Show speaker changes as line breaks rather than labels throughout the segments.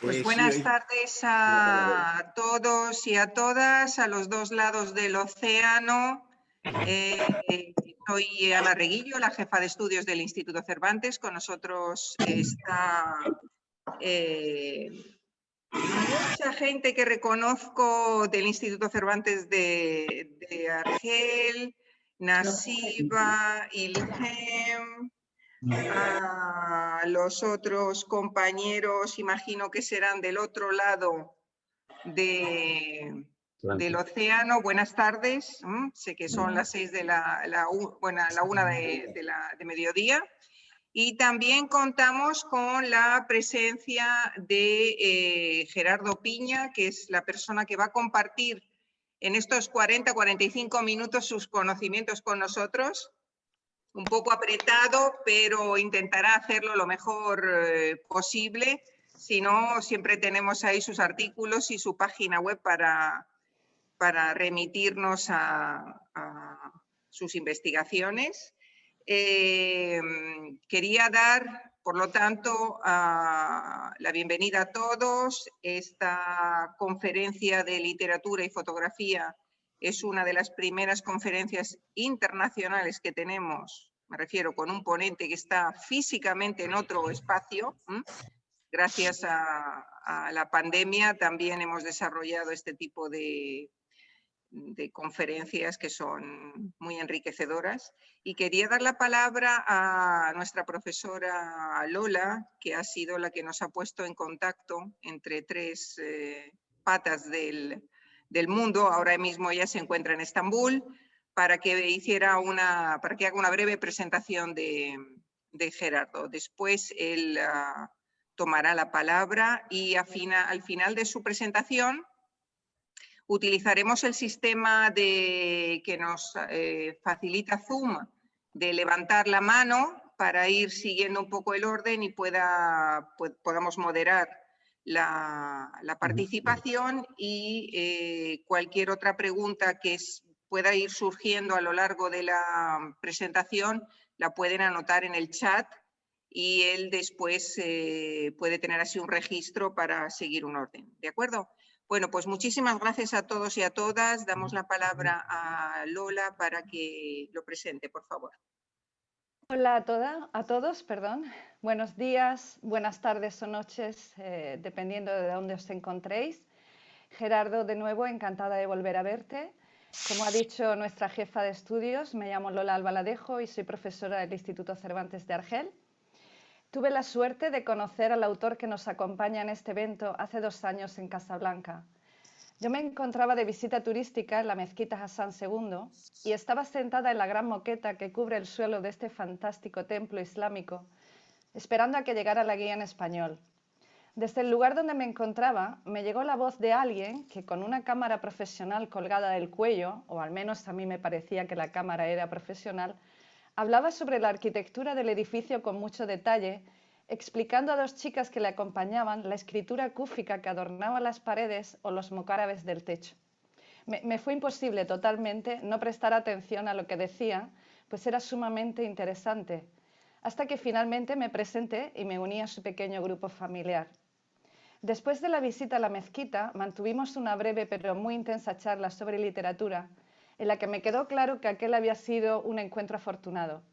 Pues buenas tardes a todos y a todas, a los dos lados del océano. Soy Ana Reguillo, la jefa de estudios del Instituto Cervantes. Con nosotros está mucha gente que reconozco del Instituto Cervantes de Argel, Nasiba, Ilhem. A los otros compañeros, imagino que serán del otro lado del océano. Buenas tardes. Sé que son las 6 de la 1 de mediodía. Y también contamos con la presencia de Gerardo Piña, que es la persona que va a compartir en estos 40-45 minutos sus conocimientos con nosotros. Un poco apretado, pero intentará hacerlo lo mejor posible. Si no, siempre tenemos ahí sus artículos y su página web para remitirnos a sus investigaciones. Quería dar, por lo tanto, la bienvenida a todos. Esta conferencia de literatura y fotografía es una de las primeras conferencias internacionales que tenemos, me refiero con un ponente que está físicamente en otro espacio. Gracias a la pandemia también hemos desarrollado este tipo de conferencias que son muy enriquecedoras. Y quería dar la palabra a nuestra profesora Lola, que ha sido la que nos ha puesto en contacto entre tres patas del mundo. Ahora mismo ella se encuentra en Estambul, para que haga una breve presentación de Gerardo. Después él tomará la palabra y al final de su presentación utilizaremos el sistema que nos facilita Zoom de levantar la mano para ir siguiendo un poco el orden y podamos moderar la participación, y cualquier otra pregunta que pueda ir surgiendo a lo largo de la presentación la pueden anotar en el chat y él después puede tener así un registro para seguir un orden. ¿De acuerdo? Bueno, pues muchísimas gracias a todos y a todas. Damos la palabra a Lola para que lo presente, por favor.
Hola a todos. Buenos días, buenas tardes o noches, dependiendo de dónde os encontréis. Gerardo, de nuevo, encantada de volver a verte. Como ha dicho nuestra jefa de estudios, me llamo Lola Albaladejo y soy profesora del Instituto Cervantes de Argel. Tuve la suerte de conocer al autor que nos acompaña en este evento hace 2 años en Casablanca. Yo me encontraba de visita turística en la mezquita Hassan II y estaba sentada en la gran moqueta que cubre el suelo de este fantástico templo islámico, esperando a que llegara la guía en español. Desde el lugar donde me encontraba me llegó la voz de alguien que, con una cámara profesional colgada del cuello, o al menos a mí me parecía que la cámara era profesional, hablaba sobre la arquitectura del edificio con mucho detalle, explicando a 2 chicas que le acompañaban la escritura cúfica que adornaba las paredes o los mocárabes del techo. Me fue imposible totalmente no prestar atención a lo que decía, pues era sumamente interesante, hasta que finalmente me presenté y me uní a su pequeño grupo familiar. Después de la visita a la mezquita, mantuvimos una breve pero muy intensa charla sobre literatura, en la que me quedó claro que aquel había sido un encuentro afortunado.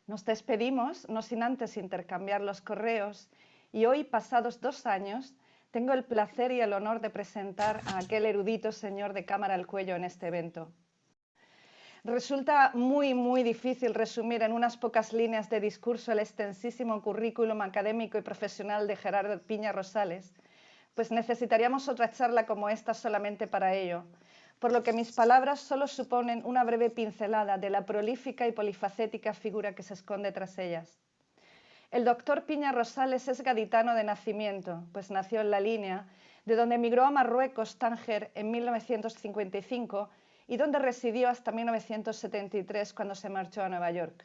Nos despedimos, no sin antes intercambiar los correos, y hoy, pasados 2 años, tengo el placer y el honor de presentar a aquel erudito señor de cámara al cuello en este evento. Resulta muy difícil resumir en unas pocas líneas de discurso el extensísimo currículum académico y profesional de Gerardo Piña Rosales, pues necesitaríamos otra charla como esta solamente para ello, por lo que mis palabras solo suponen una breve pincelada de la prolífica y polifacética figura que se esconde tras ellas. El doctor Piña Rosales es gaditano de nacimiento, pues nació en La Línea, de donde emigró a Marruecos, Tánger, en 1955 y donde residió hasta 1973, cuando se marchó a Nueva York.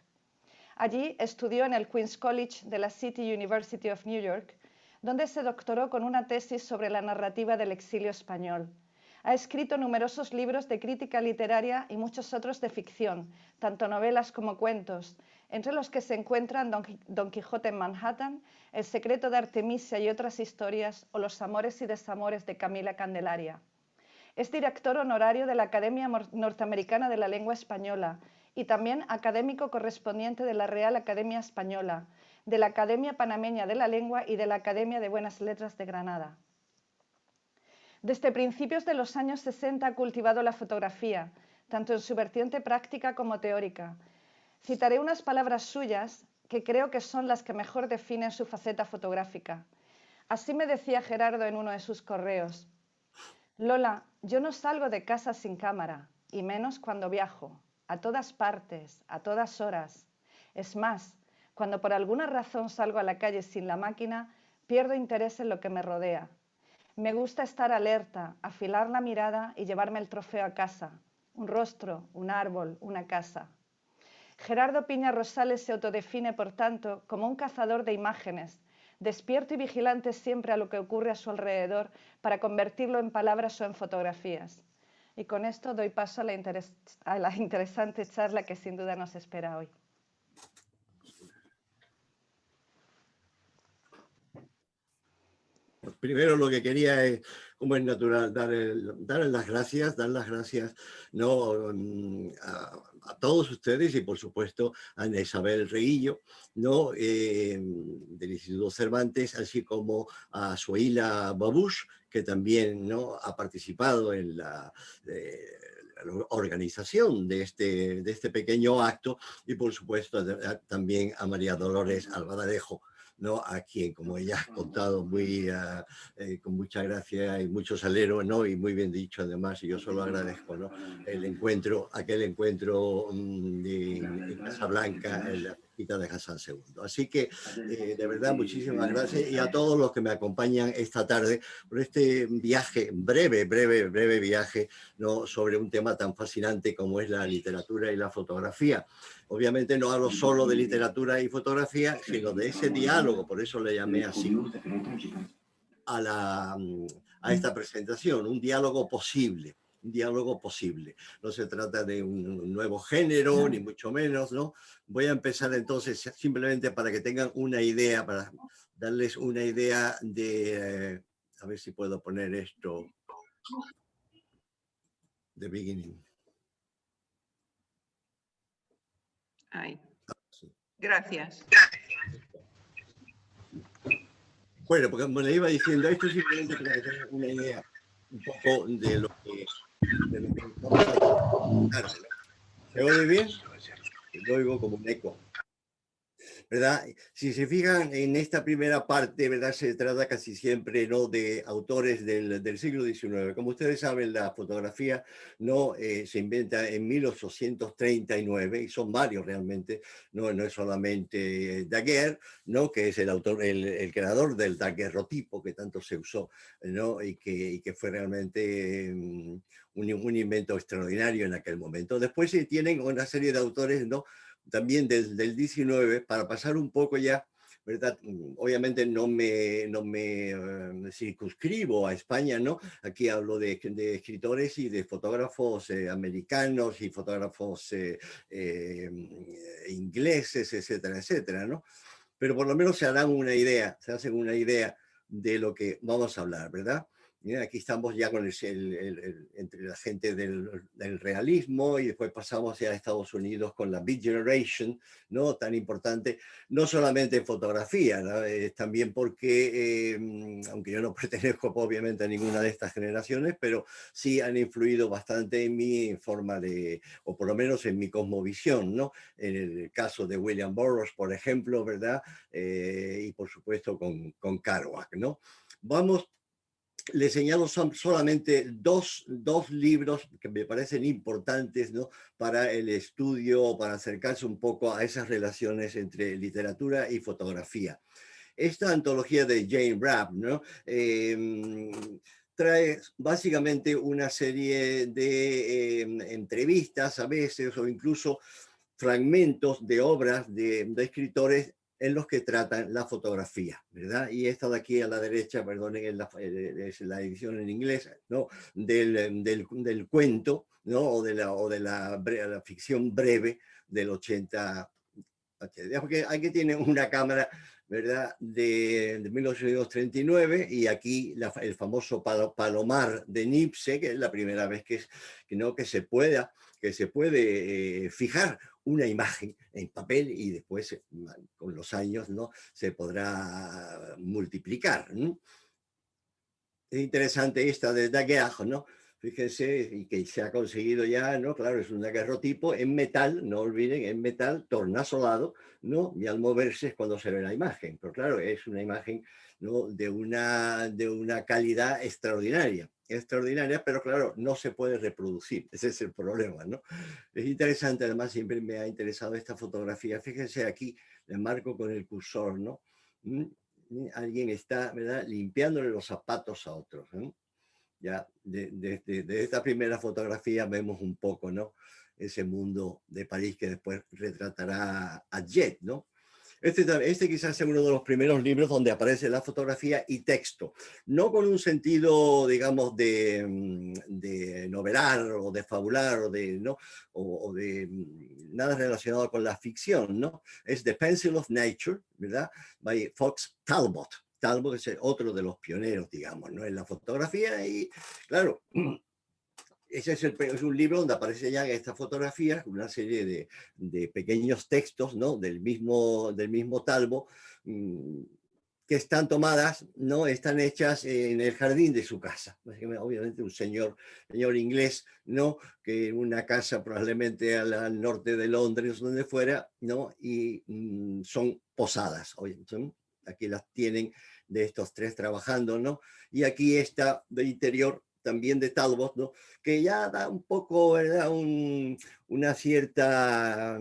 Allí estudió en el Queens College de la City University of New York, donde se doctoró con una tesis sobre la narrativa del exilio español. Ha escrito numerosos libros de crítica literaria y muchos otros de ficción, tanto novelas como cuentos, entre los que se encuentran Don Quijote en Manhattan, El secreto de Artemisia y otras historias, o Los amores y desamores de Camila Candelaria. Es director honorario de la Academia Norteamericana de la Lengua Española y también académico correspondiente de la Real Academia Española, de la Academia Panameña de la Lengua y de la Academia de Buenas Letras de Granada. Desde principios de los años 60 ha cultivado la fotografía, tanto en su vertiente práctica como teórica. Citaré unas palabras suyas que creo que son las que mejor definen su faceta fotográfica. Así me decía Gerardo en uno de sus correos: Lola, yo no salgo de casa sin cámara, y menos cuando viajo, a todas partes, a todas horas. Es más, cuando por alguna razón salgo a la calle sin la máquina, pierdo interés en lo que me rodea. Me gusta estar alerta, afilar la mirada y llevarme el trofeo a casa, un rostro, un árbol, una casa. Gerardo Piña Rosales se autodefine, por tanto, como un cazador de imágenes, despierto y vigilante siempre a lo que ocurre a su alrededor para convertirlo en palabras o en fotografías. Y con esto doy paso a la interesante charla que sin duda nos espera hoy.
Primero lo que quería es, como es natural, dar las gracias, ¿no? a todos ustedes y por supuesto a Ana Isabel Reguillo, ¿no? Del Instituto Cervantes, así como a Suaila Babush, que también, ¿no? ha participado en la organización de este pequeño acto, y por supuesto también a María Dolores Albaladejo, ¿no? A quien, como ella ha contado con mucha gracia y mucho salero, ¿no? Y muy bien dicho además, y yo solo agradezco, ¿no? aquel encuentro en Casablanca, en la mezquita de Hassan II. Así que, de verdad, muchísimas gracias, y a todos los que me acompañan esta tarde por este viaje, breve viaje, ¿no? Sobre un tema tan fascinante como es la literatura y la fotografía. Obviamente no hablo solo de literatura y fotografía, sino de ese diálogo, por eso le llamé así a esta presentación, un diálogo posible. Un diálogo posible. No se trata de un nuevo género, ni mucho menos, ¿no? Voy a empezar entonces simplemente para que tengan una idea, para darles una idea de... a ver si puedo poner esto. The beginning.
Ay. Gracias.
Bueno, porque como le iba diciendo, esto es simplemente para que tengan una idea un poco de lo que vamos a contar, ¿no? ¿Se oye bien? Lo oigo como un eco, ¿verdad? Si se fijan en esta primera parte, ¿verdad? Se trata casi siempre, ¿no? de autores del siglo XIX. Como ustedes saben, la fotografía, ¿no? Se inventa en 1839 y son varios realmente, no es solamente Daguerre, ¿no? Que es el autor, el creador del daguerrotipo que tanto se usó, ¿no? y que fue realmente un invento extraordinario en aquel momento. Después se tienen una serie de autores, ¿no? También del 19, para pasar un poco ya, ¿verdad? Obviamente no me circunscribo a España, ¿no? Aquí hablo de escritores y de fotógrafos americanos y fotógrafos ingleses, etcétera, etcétera, ¿no? Pero por lo menos se hacen una idea de lo que vamos a hablar, ¿verdad? Aquí estamos ya con entre la gente del realismo, y después pasamos ya a Estados Unidos con la Beat Generation, ¿no? Tan importante, no solamente en fotografía, ¿no? También porque, aunque yo no pertenezco obviamente a ninguna de estas generaciones, pero sí han influido bastante en mi forma o por lo menos en mi cosmovisión, ¿no? En el caso de William Burroughs, por ejemplo, ¿verdad? Y por supuesto con Kerouac, ¿no? Vamos le señalo solamente dos libros que me parecen importantes, ¿no? Para el estudio, para acercarse un poco a esas relaciones entre literatura y fotografía. Esta antología de Jane Rapp, ¿no? Trae básicamente una serie de entrevistas a veces o incluso fragmentos de obras de escritores en los que tratan la fotografía, ¿verdad? Y esta de aquí a la derecha, perdonen, es la edición en inglés, ¿no? Del cuento, ¿no? O de la ficción breve del 80. Porque aquí tienen una cámara, ¿verdad? De 1839 y aquí el famoso palomar de Nipse, que es la primera vez que se puede fijar una imagen en papel y después con los años, ¿no? Se podrá multiplicar, ¿no? Es interesante esta de Daguerre, ¿no? Fíjense, y que se ha conseguido ya, ¿no? Claro, es un daguerrotipo en metal, no olviden, en metal, tornasolado, ¿no? Y al moverse es cuando se ve la imagen. Pero claro, es una imagen, ¿no? de una calidad extraordinaria. Extraordinaria, pero claro, no se puede reproducir. Ese es el problema, ¿no? Es interesante, además, siempre me ha interesado esta fotografía. Fíjense aquí, le marco con el cursor, ¿no? Alguien está, ¿verdad?, limpiándole los zapatos a otros, ¿eh? Ya de esta primera fotografía vemos un poco, ¿no? Ese mundo de París que después retratará a Jet, ¿no? Este quizás sea uno de los primeros libros donde aparece la fotografía y texto, no con un sentido, digamos, de novelar o de fabular ¿no? o de nada relacionado con la ficción, ¿no? Es The Pencil of Nature, ¿verdad? By Fox Talbot. Talbot es otro de los pioneros, digamos, ¿no? En la fotografía y, claro, ese es un libro donde aparece ya estas fotografías, una serie de pequeños textos, ¿no? del mismo Talbot, que están tomadas, ¿no? Están hechas en el jardín de su casa. Obviamente un señor inglés, ¿no? Que en una casa probablemente al norte de Londres, donde fuera, ¿no? Y son posadas. Aquí las tienen de estos tres trabajando, ¿no? Y aquí está de interior también de Talbot, ¿no? Que ya da un poco, ¿verdad? Una cierta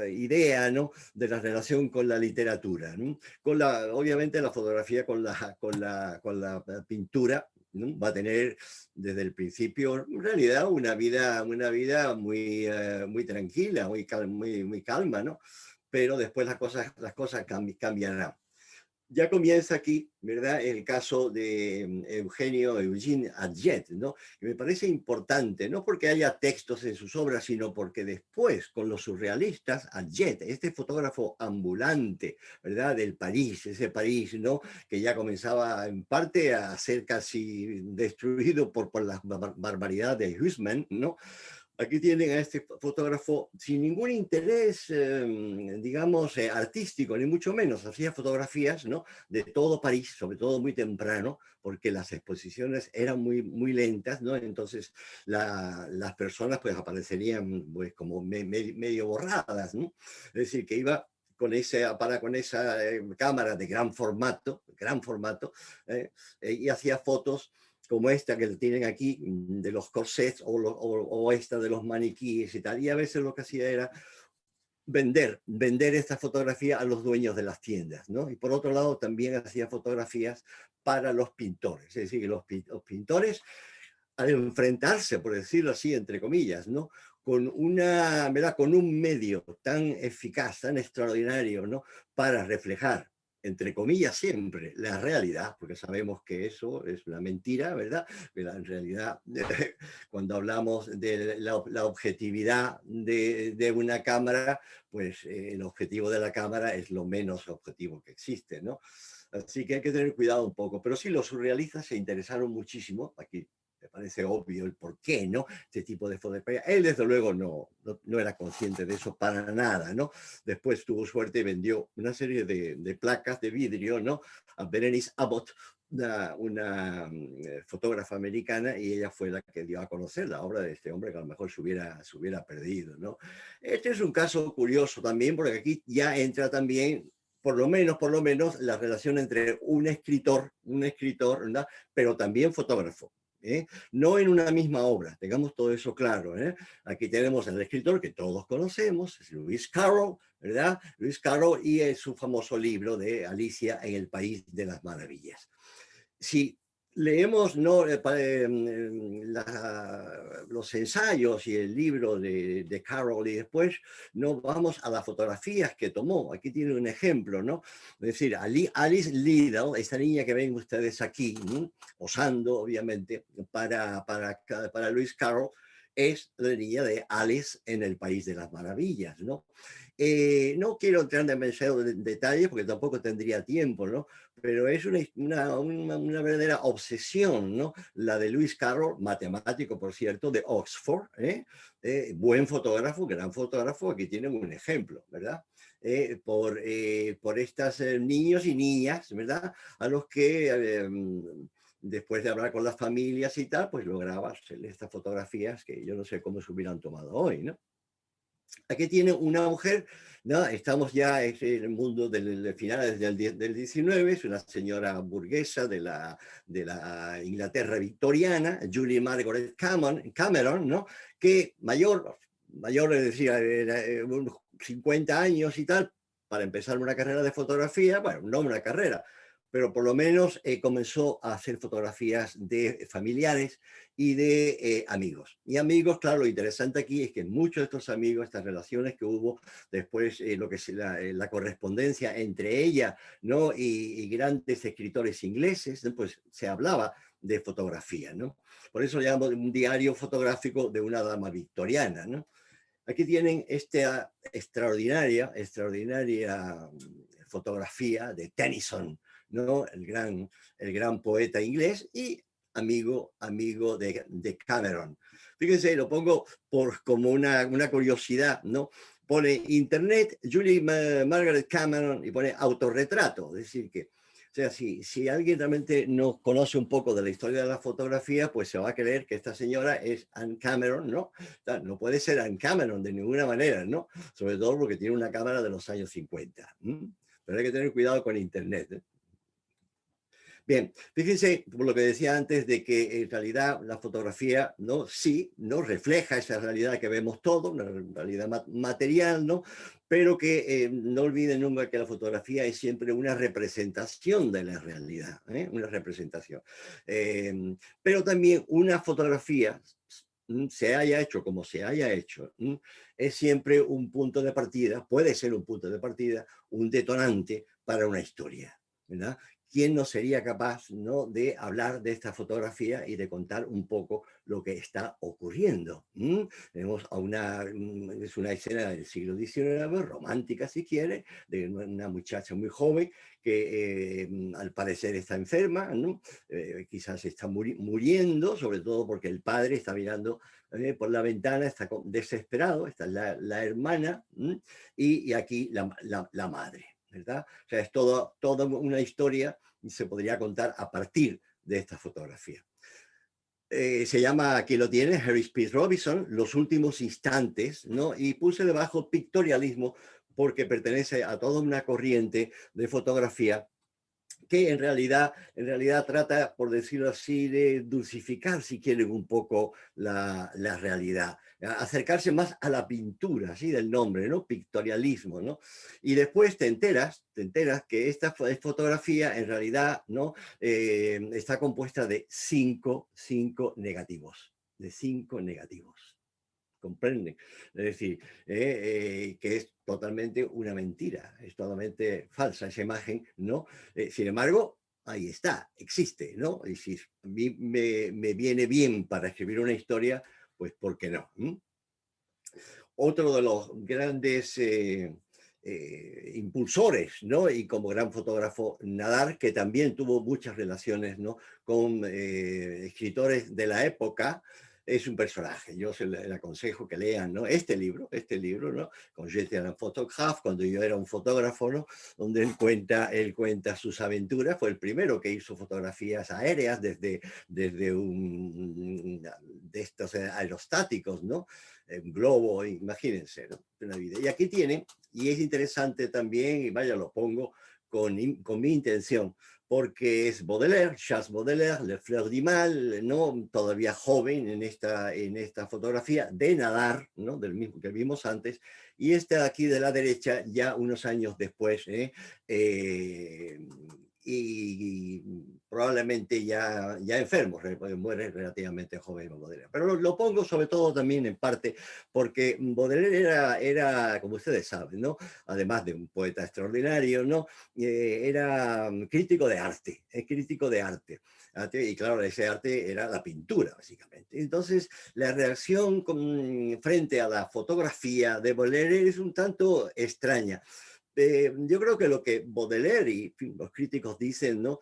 idea, ¿no? De la relación con la literatura, ¿no? Obviamente la fotografía con la pintura, ¿no? Va a tener desde el principio, en realidad, una vida muy tranquila, muy calma, ¿no? Pero después las cosas cambiarán. Ya comienza aquí, ¿verdad?, el caso de Eugene Adjet, ¿no? Que me parece importante, no porque haya textos en sus obras, sino porque después, con los surrealistas, Adjet, este fotógrafo ambulante, ¿verdad?, del París, ese París, ¿no?, que ya comenzaba en parte a ser casi destruido por la barbaridad de Haussmann, ¿no? Aquí tienen a este fotógrafo sin ningún interés, digamos, artístico, ni mucho menos. Hacía fotografías, ¿no?, de todo París, sobre todo muy temprano, porque las exposiciones eran muy lentas, ¿no? Entonces las personas pues aparecerían pues, como medio borradas, ¿no? Es decir, que iba con esa cámara de gran formato, y hacía fotos como esta que tienen aquí, de los corsets o esta de los maniquíes y tal. Y a veces lo que hacía era vender esta fotografía a los dueños de las tiendas, ¿no? Y por otro lado también hacía fotografías para los pintores. Es decir, los pintores, al enfrentarse, por decirlo así, entre comillas, ¿no?, con un medio tan eficaz, tan extraordinario, ¿no?, para reflejar, entre comillas, siempre la realidad, porque sabemos que eso es una mentira, ¿verdad? Pero en realidad, cuando hablamos de la objetividad de una cámara, pues el objetivo de la cámara es lo menos objetivo que existe, ¿no? Así que hay que tener cuidado un poco. Pero sí, los surrealistas se interesaron muchísimo. Aquí me parece obvio el por qué, ¿no? Este tipo de fotografía. Él, desde luego, no era consciente de eso para nada, ¿no? Después tuvo suerte y vendió una serie de placas de vidrio, ¿no?, a Berenice Abbott, una fotógrafa americana, y ella fue la que dio a conocer la obra de este hombre que a lo mejor se hubiera perdido, ¿no? Este es un caso curioso también, porque aquí ya entra también por lo menos, la relación entre un escritor, ¿verdad? Pero también fotógrafo. No en una misma obra, tengamos todo eso claro. Aquí tenemos al escritor que todos conocemos, es Lewis Carroll, ¿verdad? Lewis Carroll y su famoso libro de Alicia en el País de las Maravillas. Si leemos los ensayos y el libro de Carroll y después no vamos a las fotografías que tomó. Aquí tiene un ejemplo, ¿no? Es decir, Alice Liddell, esta niña que ven ustedes aquí, ¿no? Posando, obviamente, para Lewis Carroll, es la niña de Alice en el País de las Maravillas, ¿no? No quiero entrar en demasiado detalles porque tampoco tendría tiempo, ¿no? Pero es una verdadera obsesión, ¿no? La de Lewis Carroll, matemático, por cierto, de Oxford, buen fotógrafo, gran fotógrafo, aquí tienen un ejemplo, ¿verdad? Por estos niños y niñas, ¿verdad? A los que después de hablar con las familias y tal, pues lograba hacer estas fotografías que yo no sé cómo se hubieran tomado hoy, ¿no? Aquí tiene una mujer, ¿no? Estamos ya en el mundo del finales del 19, es una señora burguesa de la Inglaterra victoriana, Julie Margaret Cameron, ¿no? Que mayor, es decir, unos 50 años y tal, para empezar una carrera de fotografía, bueno, no una carrera, pero por lo menos comenzó a hacer fotografías de familiares y de amigos. Y amigos, claro, lo interesante aquí es que muchos de estos amigos, estas relaciones que hubo después, lo que es la correspondencia entre ella, ¿no? y grandes escritores ingleses, ¿no? Pues se hablaba de fotografía, ¿no? Por eso llamamos un diario fotográfico de una dama victoriana, ¿no? Aquí tienen esta extraordinaria fotografía de Tennyson, ¿no? El gran poeta inglés y amigo de Cameron. Fíjense, lo pongo como una curiosidad, ¿no? Pone internet, Julie Margaret Cameron y pone autorretrato, es decir que, o sea, si alguien realmente no conoce un poco de la historia de la fotografía, pues se va a creer que esta señora es Anne Cameron, ¿no? No puede ser Anne Cameron de ninguna manera, ¿no? Sobre todo porque tiene una cámara de los años 50. Pero hay que tener cuidado con internet, ¿eh? Bien, fíjense por lo que decía antes de que en realidad la fotografía, ¿no? Sí, no refleja esa realidad que vemos todos, una realidad material, ¿no? Pero que no olviden nunca que la fotografía es siempre una representación de la realidad, una representación. Pero también una fotografía, se haya hecho como se haya hecho, es siempre un punto de partida, puede ser un punto de partida, un detonante para una historia, ¿verdad? ¿Quién no sería capaz, ¿no? de hablar de esta fotografía y de contar un poco lo que está ocurriendo? Tenemos es una escena del siglo XIX, romántica si quiere, de una muchacha muy joven que al parecer está enferma, ¿no? Quizás está muriendo, sobre todo porque el padre está mirando por la ventana, está desesperado, está la hermana y aquí la madre, ¿verdad? O sea, es toda una historia y se podría contar a partir de esta fotografía. Se llama, aquí lo tiene, Harry Speed Robinson, Los últimos instantes, ¿no? Y puse debajo pictorialismo porque pertenece a toda una corriente de fotografía que en realidad trata, por decirlo así, de dulcificar, si quieren, un poco la realidad, acercarse más a la pintura, así del nombre, ¿no? Pictorialismo, ¿no? Y después te enteras que esta fotografía en realidad, ¿no? Está compuesta de cinco negativos, ¿comprenden? Es decir, que es totalmente una mentira, es totalmente falsa esa imagen, ¿no? Sin embargo, ahí está, existe, ¿no? Y si a mí me viene bien para escribir una historia, pues ¿por qué no? Otro de los grandes impulsores, ¿no? Y como gran fotógrafo, Nadar, que también tuvo muchas relaciones, ¿no? con escritores de la época, es un personaje. Yo le aconsejo que lean, ¿no? Este libro, ¿no? Con J'étais un photographe, cuando yo era un fotógrafo, ¿no? Donde él cuenta sus aventuras. Fue el primero que hizo fotografías aéreas desde de estos aerostáticos, ¿no? Un globo, imagínense, ¿no? Una vida. Y aquí tienen, y es interesante también, y vaya, lo pongo con mi intención, porque es Baudelaire, Charles Baudelaire, Le Fleur du Mal, ¿no? Todavía joven en esta fotografía, de nadar, ¿no? Del mismo que vimos antes, y esta aquí de la derecha, ya unos años después, y probablemente ya enfermo, muere relativamente joven Baudelaire. Pero lo pongo sobre todo también en parte porque Baudelaire era, como ustedes saben, ¿no? Además de un poeta extraordinario, ¿no? Era crítico de arte, es crítico de arte. Y claro, ese arte era la pintura, básicamente. Entonces, la reacción frente a la fotografía de Baudelaire es un tanto extraña. Yo creo que lo que Baudelaire y los críticos dicen, ¿no?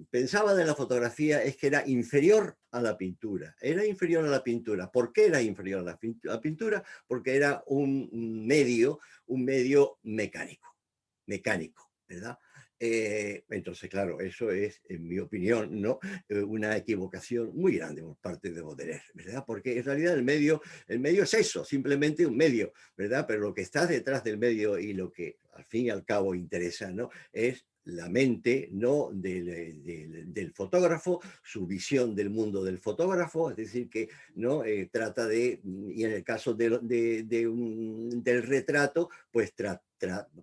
Pensaba de la fotografía es que era inferior a la pintura. Era inferior a la pintura. ¿Por qué era inferior a la pintura? Porque era un medio mecánico, ¿verdad? Entonces, claro, eso es, en mi opinión, ¿no? Una equivocación muy grande por parte de Baudelaire, ¿verdad? Porque en realidad el medio es eso, simplemente un medio, ¿verdad? Pero lo que está detrás del medio y lo que al fin y al cabo interesa, ¿no? Es la mente, ¿no? del fotógrafo, su visión del mundo del fotógrafo, es decir, que no trata de, y en el caso del retrato, pues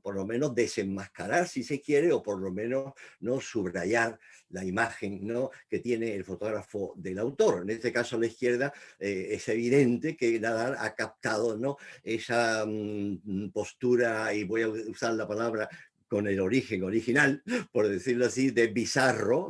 por lo menos desenmascarar, si se quiere, o por lo menos no subrayar la imagen, ¿no? que tiene el fotógrafo del autor. En este caso, a la izquierda, es evidente que Nadar ha captado, ¿no? esa postura, y voy a usar la palabra con el origen original, por decirlo así, de bizarro,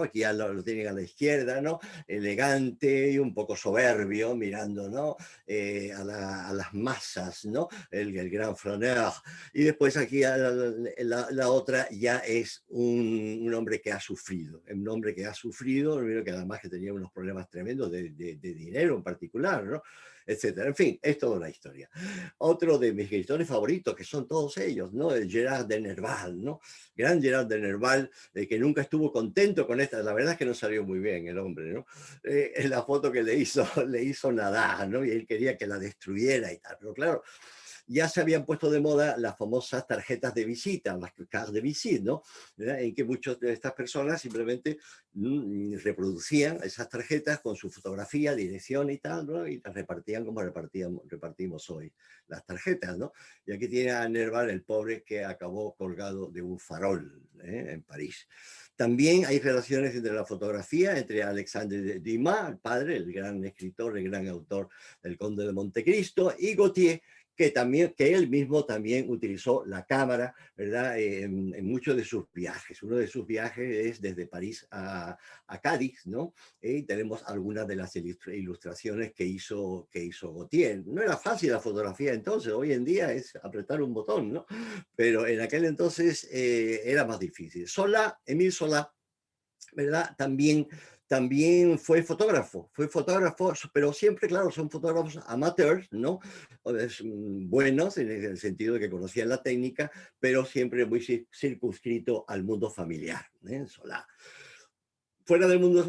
aquí ya lo tienen a la izquierda, ¿no? Elegante y un poco soberbio, mirando, ¿no? A las masas, ¿no? El gran flaneur. Y después aquí la otra ya es un hombre que ha sufrido, que además que tenía unos problemas tremendos de dinero en particular, ¿no? Etcétera. En fin, es toda una historia. Otro de mis escritores favoritos, que son todos ellos, ¿no? El Gerard de Nerval, ¿no? Gran Gerard de Nerval, que nunca estuvo contento con esta, la verdad es que no salió muy bien el hombre, ¿no? En la foto que le hizo Nadar, ¿no? Y él quería que la destruyera y tal, pero claro, ya se habían puesto de moda las famosas tarjetas de visita, las cartes de visite, ¿no? En que muchas de estas personas simplemente reproducían esas tarjetas con su fotografía, dirección y tal, ¿no? Y las repartían como repartimos hoy las tarjetas, ¿no? Y aquí tiene a Nerval, el pobre, que acabó colgado de un farol en París. También hay relaciones entre la fotografía, entre Alexandre Dumas, el padre, el gran escritor, el gran autor del Conde de Montecristo, y Gautier, que él mismo también utilizó la cámara, ¿verdad? En muchos de sus viajes. Uno de sus viajes es desde París a Cádiz, ¿no? Y tenemos algunas de las ilustraciones que hizo Gautier. No era fácil la fotografía entonces, hoy en día es apretar un botón, ¿no? Pero en aquel entonces era más difícil. Émile Zola, ¿verdad? También fue fotógrafo, pero siempre, claro, son fotógrafos amateurs, ¿no? Buenos en el sentido de que conocían la técnica, pero siempre muy circunscrito al mundo familiar, ¿eh? Solá. Fuera del mundo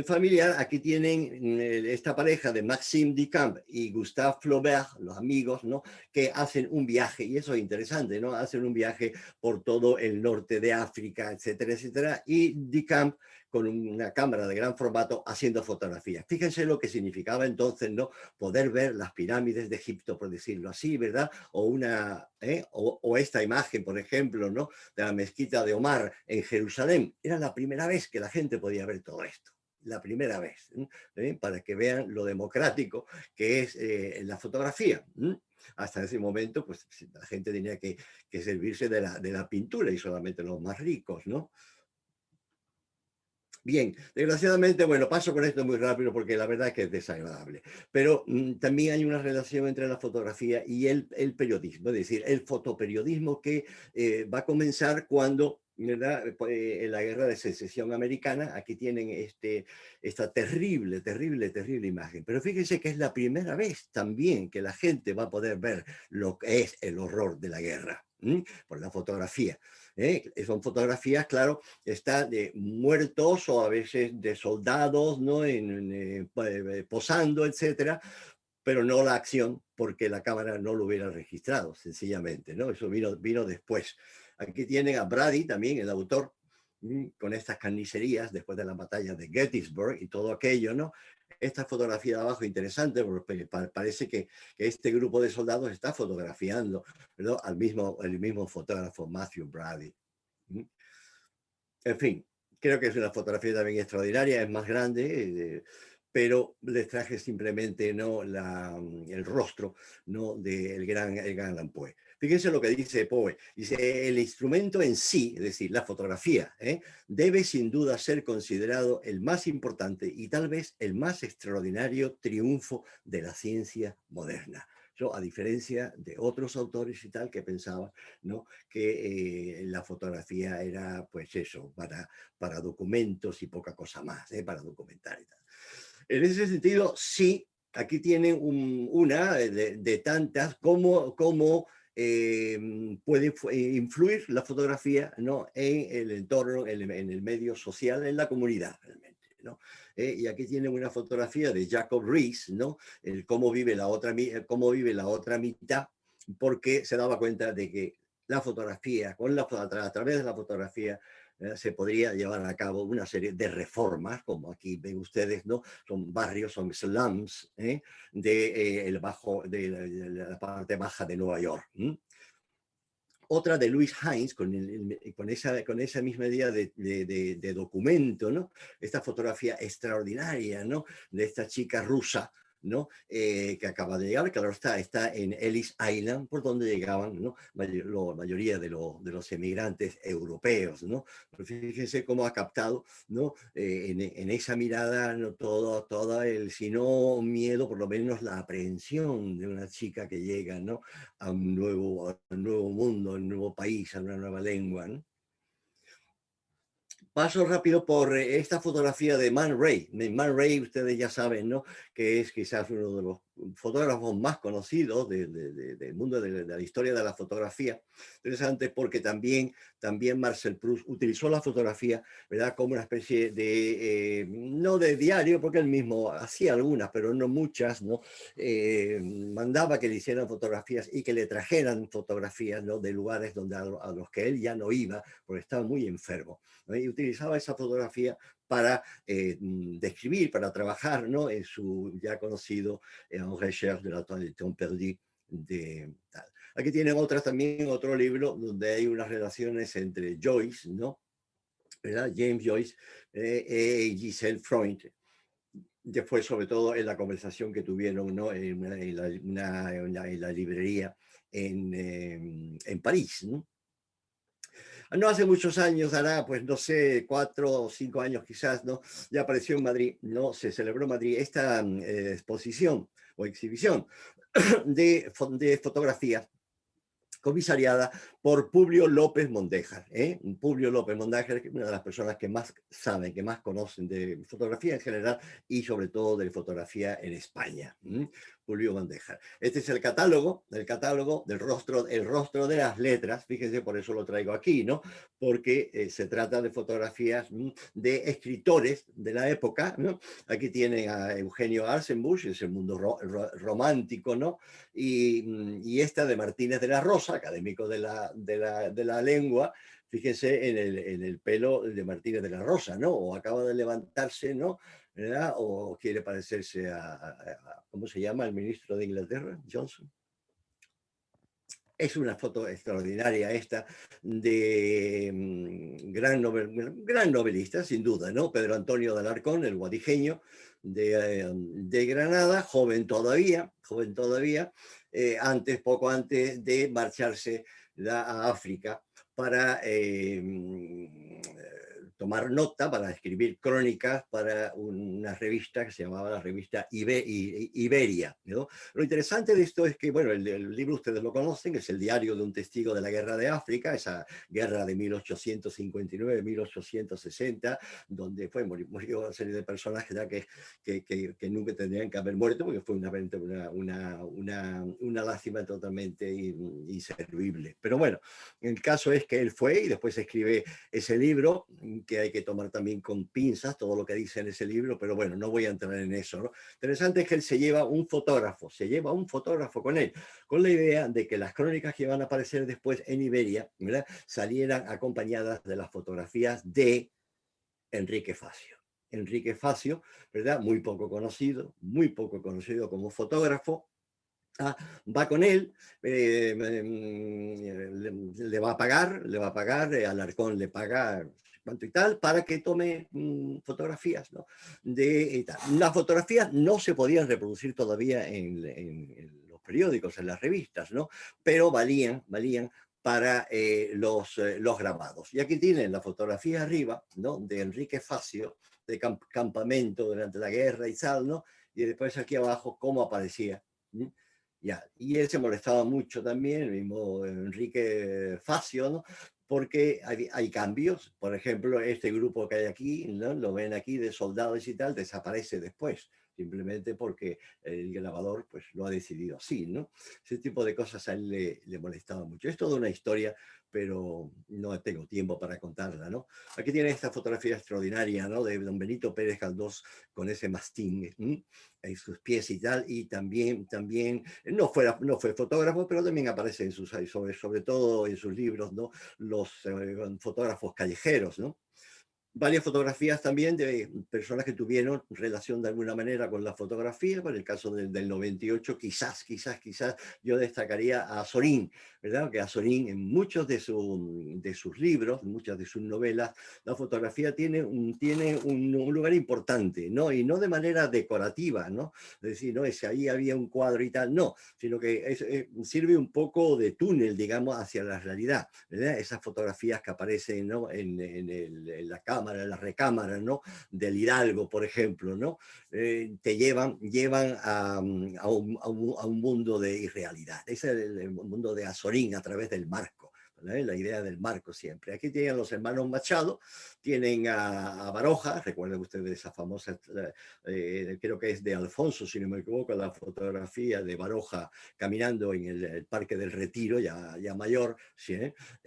familiar, aquí tienen esta pareja de Maxime Duchamp y Gustave Flaubert, los amigos, ¿no? Que hacen un viaje, y eso es interesante, ¿no? Hacen un viaje por todo el norte de África, etcétera, etcétera, y Duchamp con una cámara de gran formato haciendo fotografías. Fíjense lo que significaba entonces, ¿no? Poder ver las pirámides de Egipto, por decirlo así, ¿verdad? O esta imagen, por ejemplo, ¿no? De la mezquita de Omar en Jerusalén. Era la primera vez que la gente podía ver todo esto. La primera vez, para que vean lo democrático que es la fotografía. Hasta ese momento, pues la gente tenía que servirse de la pintura y solamente los más ricos, ¿no? Bien, desgraciadamente, bueno, paso con esto muy rápido porque la verdad es que es desagradable, pero también hay una relación entre la fotografía y el periodismo, es decir, el fotoperiodismo que va a comenzar cuando ¿verdad? En la guerra de secesión americana, aquí tienen esta terrible, terrible, terrible imagen. Pero fíjense que es la primera vez también que la gente va a poder ver lo que es el horror de la guerra, por la fotografía. Son fotografías, claro, está de muertos o a veces de soldados, ¿no? Posando, etcétera, pero no la acción, porque la cámara no lo hubiera registrado, sencillamente, ¿no? Eso vino después. Aquí tienen a Brady, también el autor, con estas carnicerías después de la batalla de Gettysburg y todo aquello, ¿no? Esta fotografía de abajo interesante, porque parece que este grupo de soldados está fotografiando, ¿no? El mismo fotógrafo Matthew Brady. En fin, creo que es una fotografía también extraordinaria, es más grande, pero les traje simplemente, ¿no? El rostro, ¿no? Del gran Allan Poe. Fíjense lo que dice Poe. Dice, el instrumento en sí, es decir, la fotografía, debe sin duda ser considerado el más importante y tal vez el más extraordinario triunfo de la ciencia moderna. Yo, a diferencia de otros autores y tal, que pensaban, ¿no? Que la fotografía era, pues eso, para documentos y poca cosa más, para documentar y tal. En ese sentido, sí, aquí tienen una de tantas, como puede influir la fotografía, ¿no? En el entorno, en el medio social, en la comunidad, realmente, ¿no? Y aquí tienen una fotografía de Jacob Riis, ¿no? Cómo vive la otra mitad, porque se daba cuenta de que la fotografía, a través de la fotografía, se podría llevar a cabo una serie de reformas, como aquí ven ustedes, ¿no? Son barrios, son slums, de la parte baja de Nueva York. Otra de Louis Hines, con esa misma idea de documento, ¿no? Esta fotografía extraordinaria, ¿no? De esta chica rusa, ¿no? Que acaba de llegar, claro está en Ellis Island, por donde llegaban, ¿no? La mayoría de los emigrantes europeos, ¿no? Pero fíjense cómo ha captado, ¿no? En esa mirada, ¿no? Todo si no miedo, por lo menos la aprehensión de una chica que llega, ¿no? A un nuevo mundo, a un nuevo país, a una nueva lengua, ¿no? Paso rápido por esta fotografía de Man Ray. Man Ray, ustedes ya saben, ¿no? Que es quizás uno de los fotógrafos más conocidos del mundo de la historia de la fotografía. Interesante porque también Marcel Proust utilizó la fotografía, ¿verdad? Como una especie de, no de diario, porque él mismo hacía algunas, pero no muchas, ¿no? Mandaba que le hicieran fotografías y que le trajeran fotografías, ¿no? De lugares a los que él ya no iba, porque estaba muy enfermo, ¿no? Y utilizaba esa fotografía para describir, para trabajar, ¿no? En su ya conocido En recherche de la temps perdu de tal. Aquí tienen también otro libro donde hay unas relaciones entre Joyce, ¿no? ¿Verdad? James Joyce y Giselle Freund. Después, sobre todo, en la conversación que tuvieron, ¿no? En la librería en París, ¿no? No hace muchos años, hará, pues no sé, 4 o 5 años quizás, ¿no? Ya apareció en Madrid, ¿no? Se celebró en Madrid esta exposición o exhibición de fotografías comisariada por Publio López Mondéjar. Publio López Mondéjar es una de las personas que más saben, que más conocen de fotografía en general y sobre todo de fotografía en España. Publio Mondéjar. Este es el catálogo del rostro, el rostro de las letras. Fíjense, por eso lo traigo aquí, ¿no? Porque se trata de fotografías de escritores de la época, ¿no? Aquí tienen a Eugenio Arzenbusch, es el mundo romántico, ¿no? Y esta de Martínez de la Rosa, académico de la lengua. Fíjense en el pelo de Martínez de la Rosa, ¿no? O acaba de levantarse, ¿no? ¿Verdad? O quiere parecerse ¿cómo se llama? El ministro de Inglaterra, Johnson. Es una foto extraordinaria esta de gran novelista, sin duda, ¿no? Pedro Antonio de Alarcón, el guadijeño de Granada, joven todavía, poco antes de marcharse a África para tomar nota, para escribir crónicas para una revista que se llamaba la revista Iberia, ¿no? Lo interesante de esto es que, bueno, el libro ustedes lo conocen, es el diario de un testigo de la guerra de África, esa guerra de 1859-1860, donde murió una serie de personajes ya que nunca tendrían que haber muerto, porque fue una lástima totalmente inservible. Pero bueno, el caso es que él fue y después escribe ese libro, que hay que tomar también con pinzas todo lo que dice en ese libro, pero bueno, no voy a entrar en eso, ¿no? Interesante es que él se lleva un fotógrafo con él, con la idea de que las crónicas que van a aparecer después en Iberia, ¿verdad?, salieran acompañadas de las fotografías de Enrique Facio. Enrique Facio, ¿verdad?, muy poco conocido como fotógrafo. Va con él, le va a pagar, Alarcón le paga cuánto y tal, para que tome fotografías, ¿no? Las fotografías no se podían reproducir todavía en los periódicos, en las revistas, ¿no? Pero valían para los grabados. Y aquí tienen la fotografía arriba, ¿no?, de Enrique Facio, de campamento durante la guerra y tal, ¿no? Y después aquí abajo cómo aparecía. Ya, y él se molestaba mucho también, el mismo Enrique Facio, ¿no?, porque hay cambios. Por ejemplo, este grupo que hay aquí, ¿no?, lo ven aquí, de soldados y tal, desaparece después, simplemente porque el grabador pues lo ha decidido así, ¿no? Ese tipo de cosas a él le molestaba mucho. Es toda una historia, pero no tengo tiempo para contarla, ¿no? Aquí tiene esta fotografía extraordinaria, ¿no?, de don Benito Pérez Galdós con ese mastín en sus pies y tal, y también no fue fotógrafo, pero también aparece en sobre todo en sus libros, ¿no?, los fotógrafos callejeros, ¿no? Varias fotografías también de personas que tuvieron relación de alguna manera con la fotografía. Por el caso del 98, quizás yo destacaría a Azorín, ¿verdad? Que Azorín, en muchos de sus libros, muchas de sus novelas, la fotografía tiene un lugar importante, ¿no? Y no de manera decorativa, ¿no? Es decir, no es ahí había un cuadro y tal, no, sino que sirve un poco de túnel, digamos, hacia la realidad, ¿verdad? Esas fotografías que aparecen, ¿no?, en la cámara, en la recámara, ¿no?, del Hidalgo, por ejemplo, ¿no? Te llevan a un mundo de irrealidad. Ese es el mundo de Azorín a través del marco, ¿vale? La idea del marco siempre. Aquí tienen los hermanos Machado, tienen a Baroja, recuerden ustedes esa famosa, creo que es de Alfonso, si no me equivoco, la fotografía de Baroja caminando en el Parque del Retiro, ya mayor, ¿sí?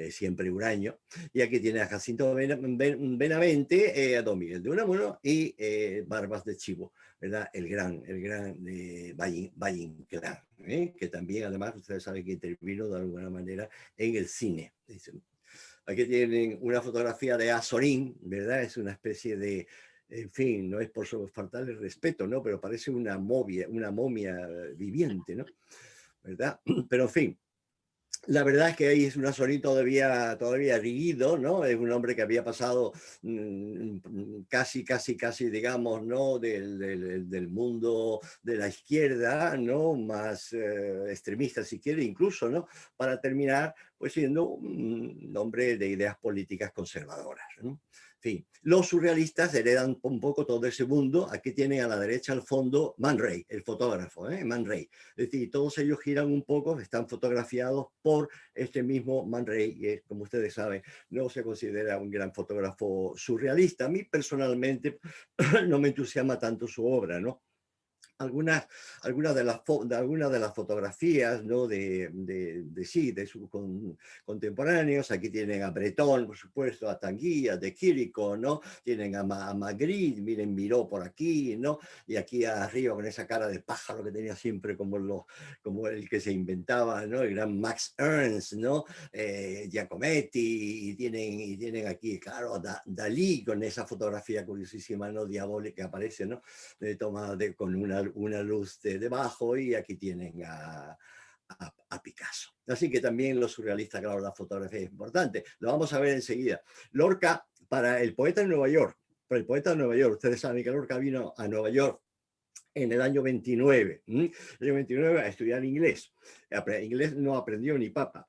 Siempre Huraño. Y aquí tiene a Jacinto Benavente, a don Miguel de Unamuno y Barbas de Chivo, ¿verdad? El gran Valle Inclán, que también además ustedes saben que intervino de alguna manera en el cine. Aquí tienen una fotografía de Azorín, ¿verdad? Es una especie de, en fin, no es por faltarle respeto, ¿no?, pero parece una momia viviente, ¿no?, ¿verdad? Pero en fin, la verdad es que ahí es un Azorín todavía erguido, ¿no? Es un hombre que había pasado casi, digamos, ¿no?, del mundo de la izquierda, ¿no?, más extremista, si quiere, incluso, ¿no?, para terminar pues siendo un hombre de ideas políticas conservadoras, ¿no? En fin, los surrealistas heredan un poco todo ese mundo. Aquí tienen a la derecha al fondo Man Ray, el fotógrafo, Man Ray. Es decir, todos ellos giran un poco, están fotografiados por este mismo Man Ray, que, como ustedes saben, no se considera un gran fotógrafo surrealista. A mí personalmente no me entusiasma tanto su obra, ¿no? Algunas de las fotografías, ¿no?, de sus contemporáneos. Aquí tienen a Breton, por supuesto, a Tanguy, a De Chirico, ¿no? Tienen a Magritte, miren, Miró por aquí, ¿no? Y aquí arriba con esa cara de pájaro que tenía siempre como el que se inventaba, ¿no?, el gran Max Ernst, ¿no? Giacometti, y tienen aquí, claro, Dalí con esa fotografía curiosísima, ¿no?, diabólica, que aparece, ¿no?, tomada con una luz debajo, y aquí tienen a Picasso. Así que también los surrealistas, claro, la fotografía es importante. Lo vamos a ver enseguida. Lorca, para el poeta de Nueva York, ustedes saben que Lorca vino a Nueva York en el año 29, a estudiar inglés. Inglés no aprendió ni papa.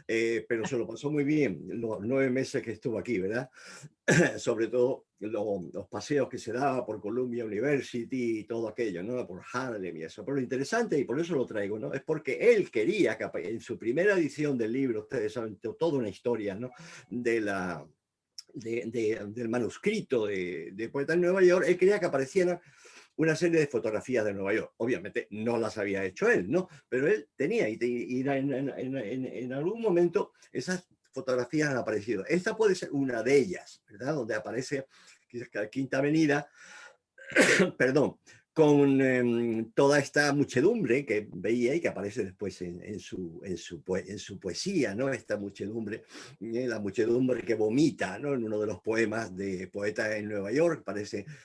pero se lo pasó muy bien los 9 meses que estuvo aquí, ¿verdad? Sobre todo los paseos que se daba por Columbia University y todo aquello, ¿no? Por Harlem y eso. Pero lo interesante, y por eso lo traigo, ¿no? Es porque él quería que en su primera edición del libro, ustedes saben, toda una historia, ¿no? De del manuscrito de Poeta en Nueva York, él quería que aparecieran una serie de fotografías de Nueva York. Obviamente no las había hecho él, ¿no? Pero él tenía, y en algún momento esas fotografías han aparecido. Esta puede ser una de ellas, ¿verdad? Donde aparece quizás Quinta Avenida, perdón, con toda esta muchedumbre que veía y que aparece después en su poesía, ¿no? Esta muchedumbre, la muchedumbre que vomita, ¿no? En uno de los poemas de Poeta en Nueva York,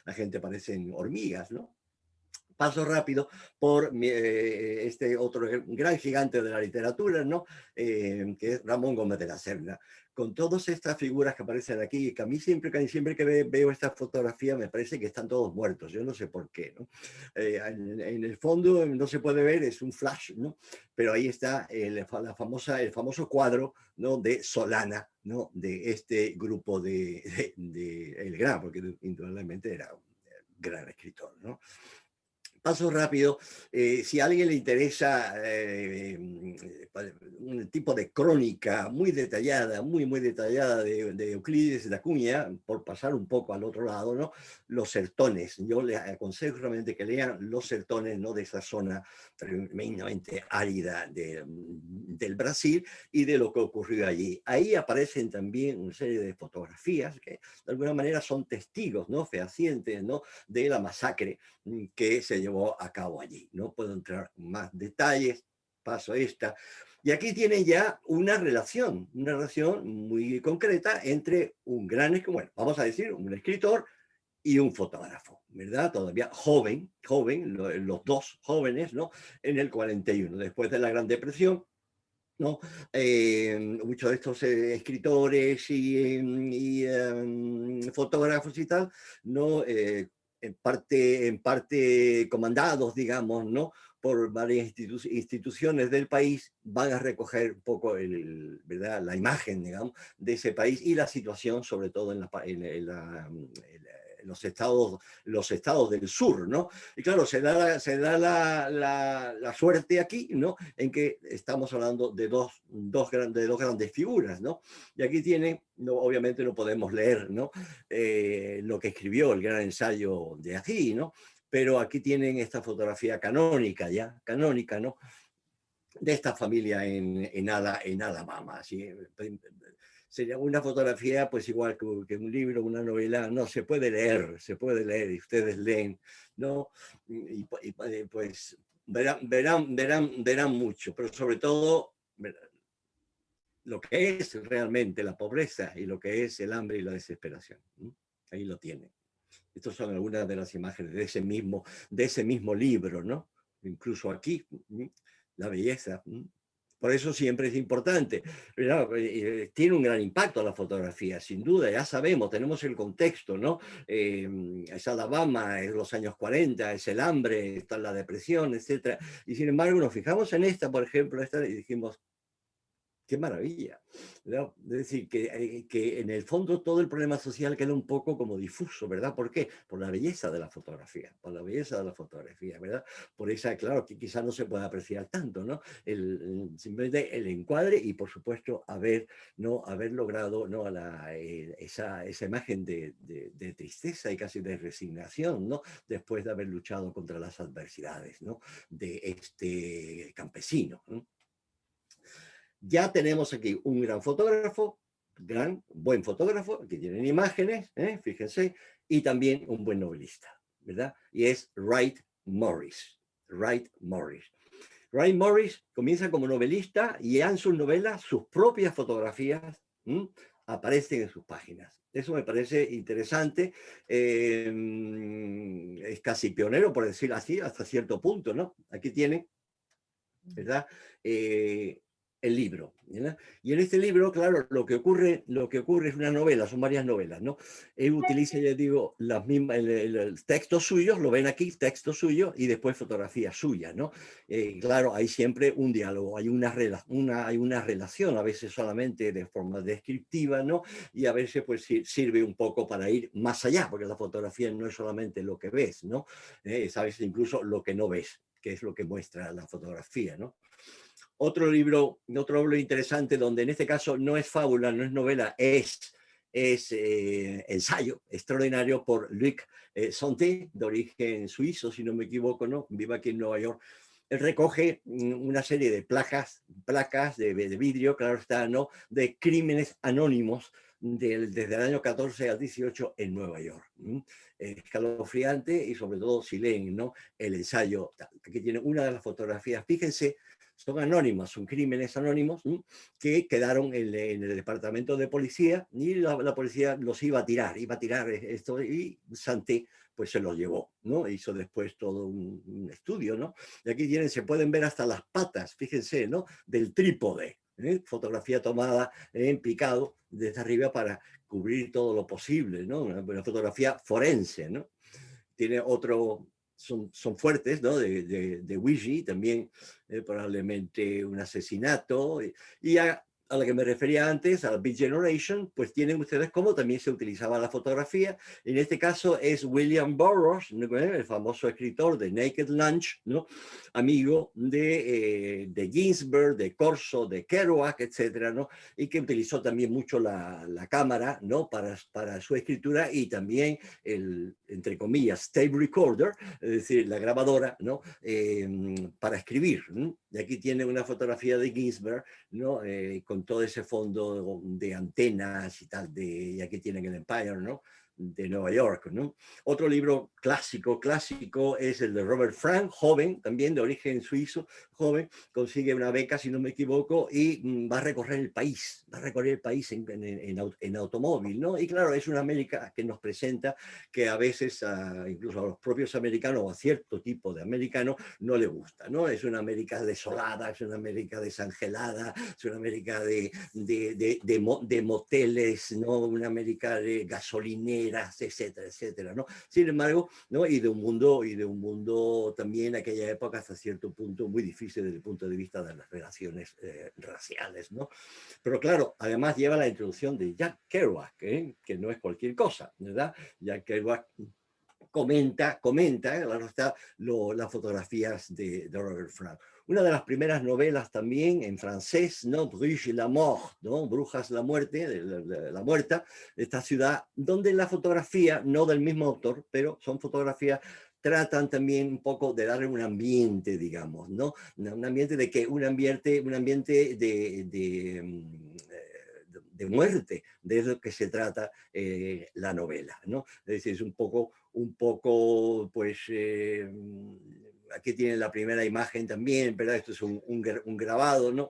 la gente parecen hormigas, ¿no? Paso rápido por este otro gran gigante de la literatura, ¿no? Que es Ramón Gómez de la Serna. Con todas estas figuras que aparecen aquí, que a mí siempre que veo esta fotografía me parece que están todos muertos, yo no sé por qué, ¿no? En el fondo no se puede ver, es un flash, ¿no? Pero ahí está el famoso cuadro, ¿no? De Solana, ¿no? De este grupo El Gran, porque indudablemente era un gran escritor, ¿no? Paso rápido, si a alguien le interesa un tipo de crónica muy detallada, muy detallada de Euclides de Acuña, por pasar un poco al otro lado, ¿no? Los sertones. Yo le aconsejo realmente que lean los sertones, ¿no? De esa zona tremendamente árida del Brasil y de lo que ocurrió allí. Ahí aparecen también una serie de fotografías que de alguna manera son testigos, ¿no? Fehacientes, ¿no? De la masacre que se llevó a cabo allí. No puedo entrar en más detalles, paso esta. Y aquí tiene ya una relación muy concreta entre un gran, bueno, vamos a decir, un escritor y un fotógrafo, ¿verdad? Todavía joven, los dos jóvenes, ¿no? En el 41, después de la Gran Depresión, ¿no? Muchos de estos escritores y fotógrafos y tal, ¿no? En parte comandados, digamos, ¿no? Por varias instituciones del país, van a recoger un poco ¿verdad? La imagen, digamos, de ese país y la situación, sobre todo en los estados del sur, ¿no? Y claro, se da la suerte aquí, ¿no? En que estamos hablando de dos grandes figuras, ¿no? Y aquí tienen, no, obviamente no podemos leer, ¿no? Lo que escribió el gran ensayo de aquí, ¿no? Pero aquí tienen esta fotografía canónica, ¿no? De esta familia en Alabama, ¿sí? Sería una fotografía, pues igual que un libro, una novela, no, se puede leer, y ustedes leen, ¿no? Y pues verán mucho, pero sobre todo lo que es realmente la pobreza y lo que es el hambre y la desesperación. Ahí lo tienen. Estas son algunas de las imágenes de ese mismo libro, ¿no? Incluso aquí, la belleza. Por eso siempre es importante. Tiene un gran impacto la fotografía, sin duda, ya sabemos, tenemos el contexto, ¿no? Es Alabama, es los años 40, es el hambre, está la depresión, etc. Y sin embargo, nos fijamos en esta, por ejemplo, y dijimos, qué maravilla, ¿no? Es decir, que en el fondo todo el problema social queda un poco como difuso, ¿verdad? ¿Por qué? Por la belleza de la fotografía, ¿verdad? Por esa, claro, que quizás no se puede apreciar tanto, ¿no? Simplemente el encuadre y, por supuesto, haber logrado, ¿no? Esa imagen de tristeza y casi de resignación, ¿no? Después de haber luchado contra las adversidades, ¿no? De este campesino, ¿no? Ya tenemos aquí un gran fotógrafo, buen fotógrafo, que tienen imágenes, fíjense, y también un buen novelista, ¿verdad? Y es Wright Morris. Wright Morris comienza como novelista y en sus novelas, sus propias fotografías aparecen en sus páginas. Eso me parece interesante. Es casi pionero, por decirlo así, hasta cierto punto, ¿no? Aquí tienen, ¿verdad? el libro, ¿verdad? Y en este libro, claro, lo que ocurre es una novela, son varias novelas, ¿no? Él utiliza, ya digo, las mismas, el textos suyos, lo ven aquí, textos suyos, y después fotografías suyas, ¿no? Claro, hay siempre un diálogo, hay hay una relación, a veces solamente de forma descriptiva, ¿no? Y a veces pues sirve un poco para ir más allá, porque la fotografía no es solamente lo que ves, ¿no? Es a veces incluso lo que no ves, que es lo que muestra la fotografía, ¿no? Otro libro interesante, donde en este caso no es fábula, no es novela, es ensayo extraordinario por Luc Santé, de origen suizo, si no me equivoco, ¿no? Vive aquí en Nueva York. Él recoge una serie de placas de vidrio, claro está, ¿no? De crímenes anónimos desde el año 14 al 18 en Nueva York. Escalofriante, y sobre todo si leen, ¿no? El ensayo, que tiene una de las fotografías, fíjense, son anónimas, son crímenes anónimos, ¿sí? Que quedaron en el departamento de policía, y la policía los iba a tirar esto, y Santé pues se los llevó, ¿no? Hizo después todo un estudio, ¿no? Y aquí tienen, se pueden ver hasta las patas, fíjense, ¿no? Del trípode, fotografía tomada en picado desde arriba para cubrir todo lo posible, ¿no? Una fotografía forense, ¿no? Tiene otro, son fuertes, ¿no? De Ouija, también probablemente un asesinato. Y a la que me refería antes, a la Beat Generation, pues tienen ustedes cómo también se utilizaba la fotografía. En este caso es William Burroughs, ¿no? El famoso escritor de Naked Lunch, ¿no? Amigo de Ginsberg, de Corso, de Kerouac, etcétera, ¿no? Y que utilizó también mucho la cámara, ¿no? Para su escritura, y también el, entre comillas, tape recorder, es decir, la grabadora, ¿no? Para escribir, ¿no? Y aquí tiene una fotografía de Ginsberg, ¿no? Con todo ese fondo de antenas y tal, y aquí tienen el Empire, ¿no? De Nueva York, ¿no? Otro libro clásico es el de Robert Frank, joven, también de origen suizo, joven, consigue una beca, si no me equivoco, y va a recorrer el país, en automóvil, ¿no? Y claro, es una América que nos presenta que a veces, incluso a los propios americanos, o a cierto tipo de americanos, no le gusta, ¿no? Es una América desolada, es una América desangelada, es una América de moteles, ¿no? Una América de gasolineras, etcétera, etcétera, ¿no? Sin embargo, ¿no? Y de un mundo también en aquella época hasta cierto punto muy difícil desde el punto de vista de las relaciones raciales, ¿no? Pero claro, además lleva la introducción de Jack Kerouac, que no es cualquier cosa, ¿verdad? Jack Kerouac comenta, claro está, las fotografías de Robert Frank. Una de las primeras novelas también en francés, ¿no? Bruges la mort, ¿no? Brujas la muerte, la muerta, esta ciudad, donde la fotografía, no del mismo autor, pero son fotografías, tratan también un poco de darle un ambiente, digamos, ¿no? Un ambiente de que un ambiente de muerte, de eso que se trata la novela, ¿no? Es decir, es un poco, pues, aquí tienen la primera imagen también, ¿verdad? Esto es un grabado, ¿no?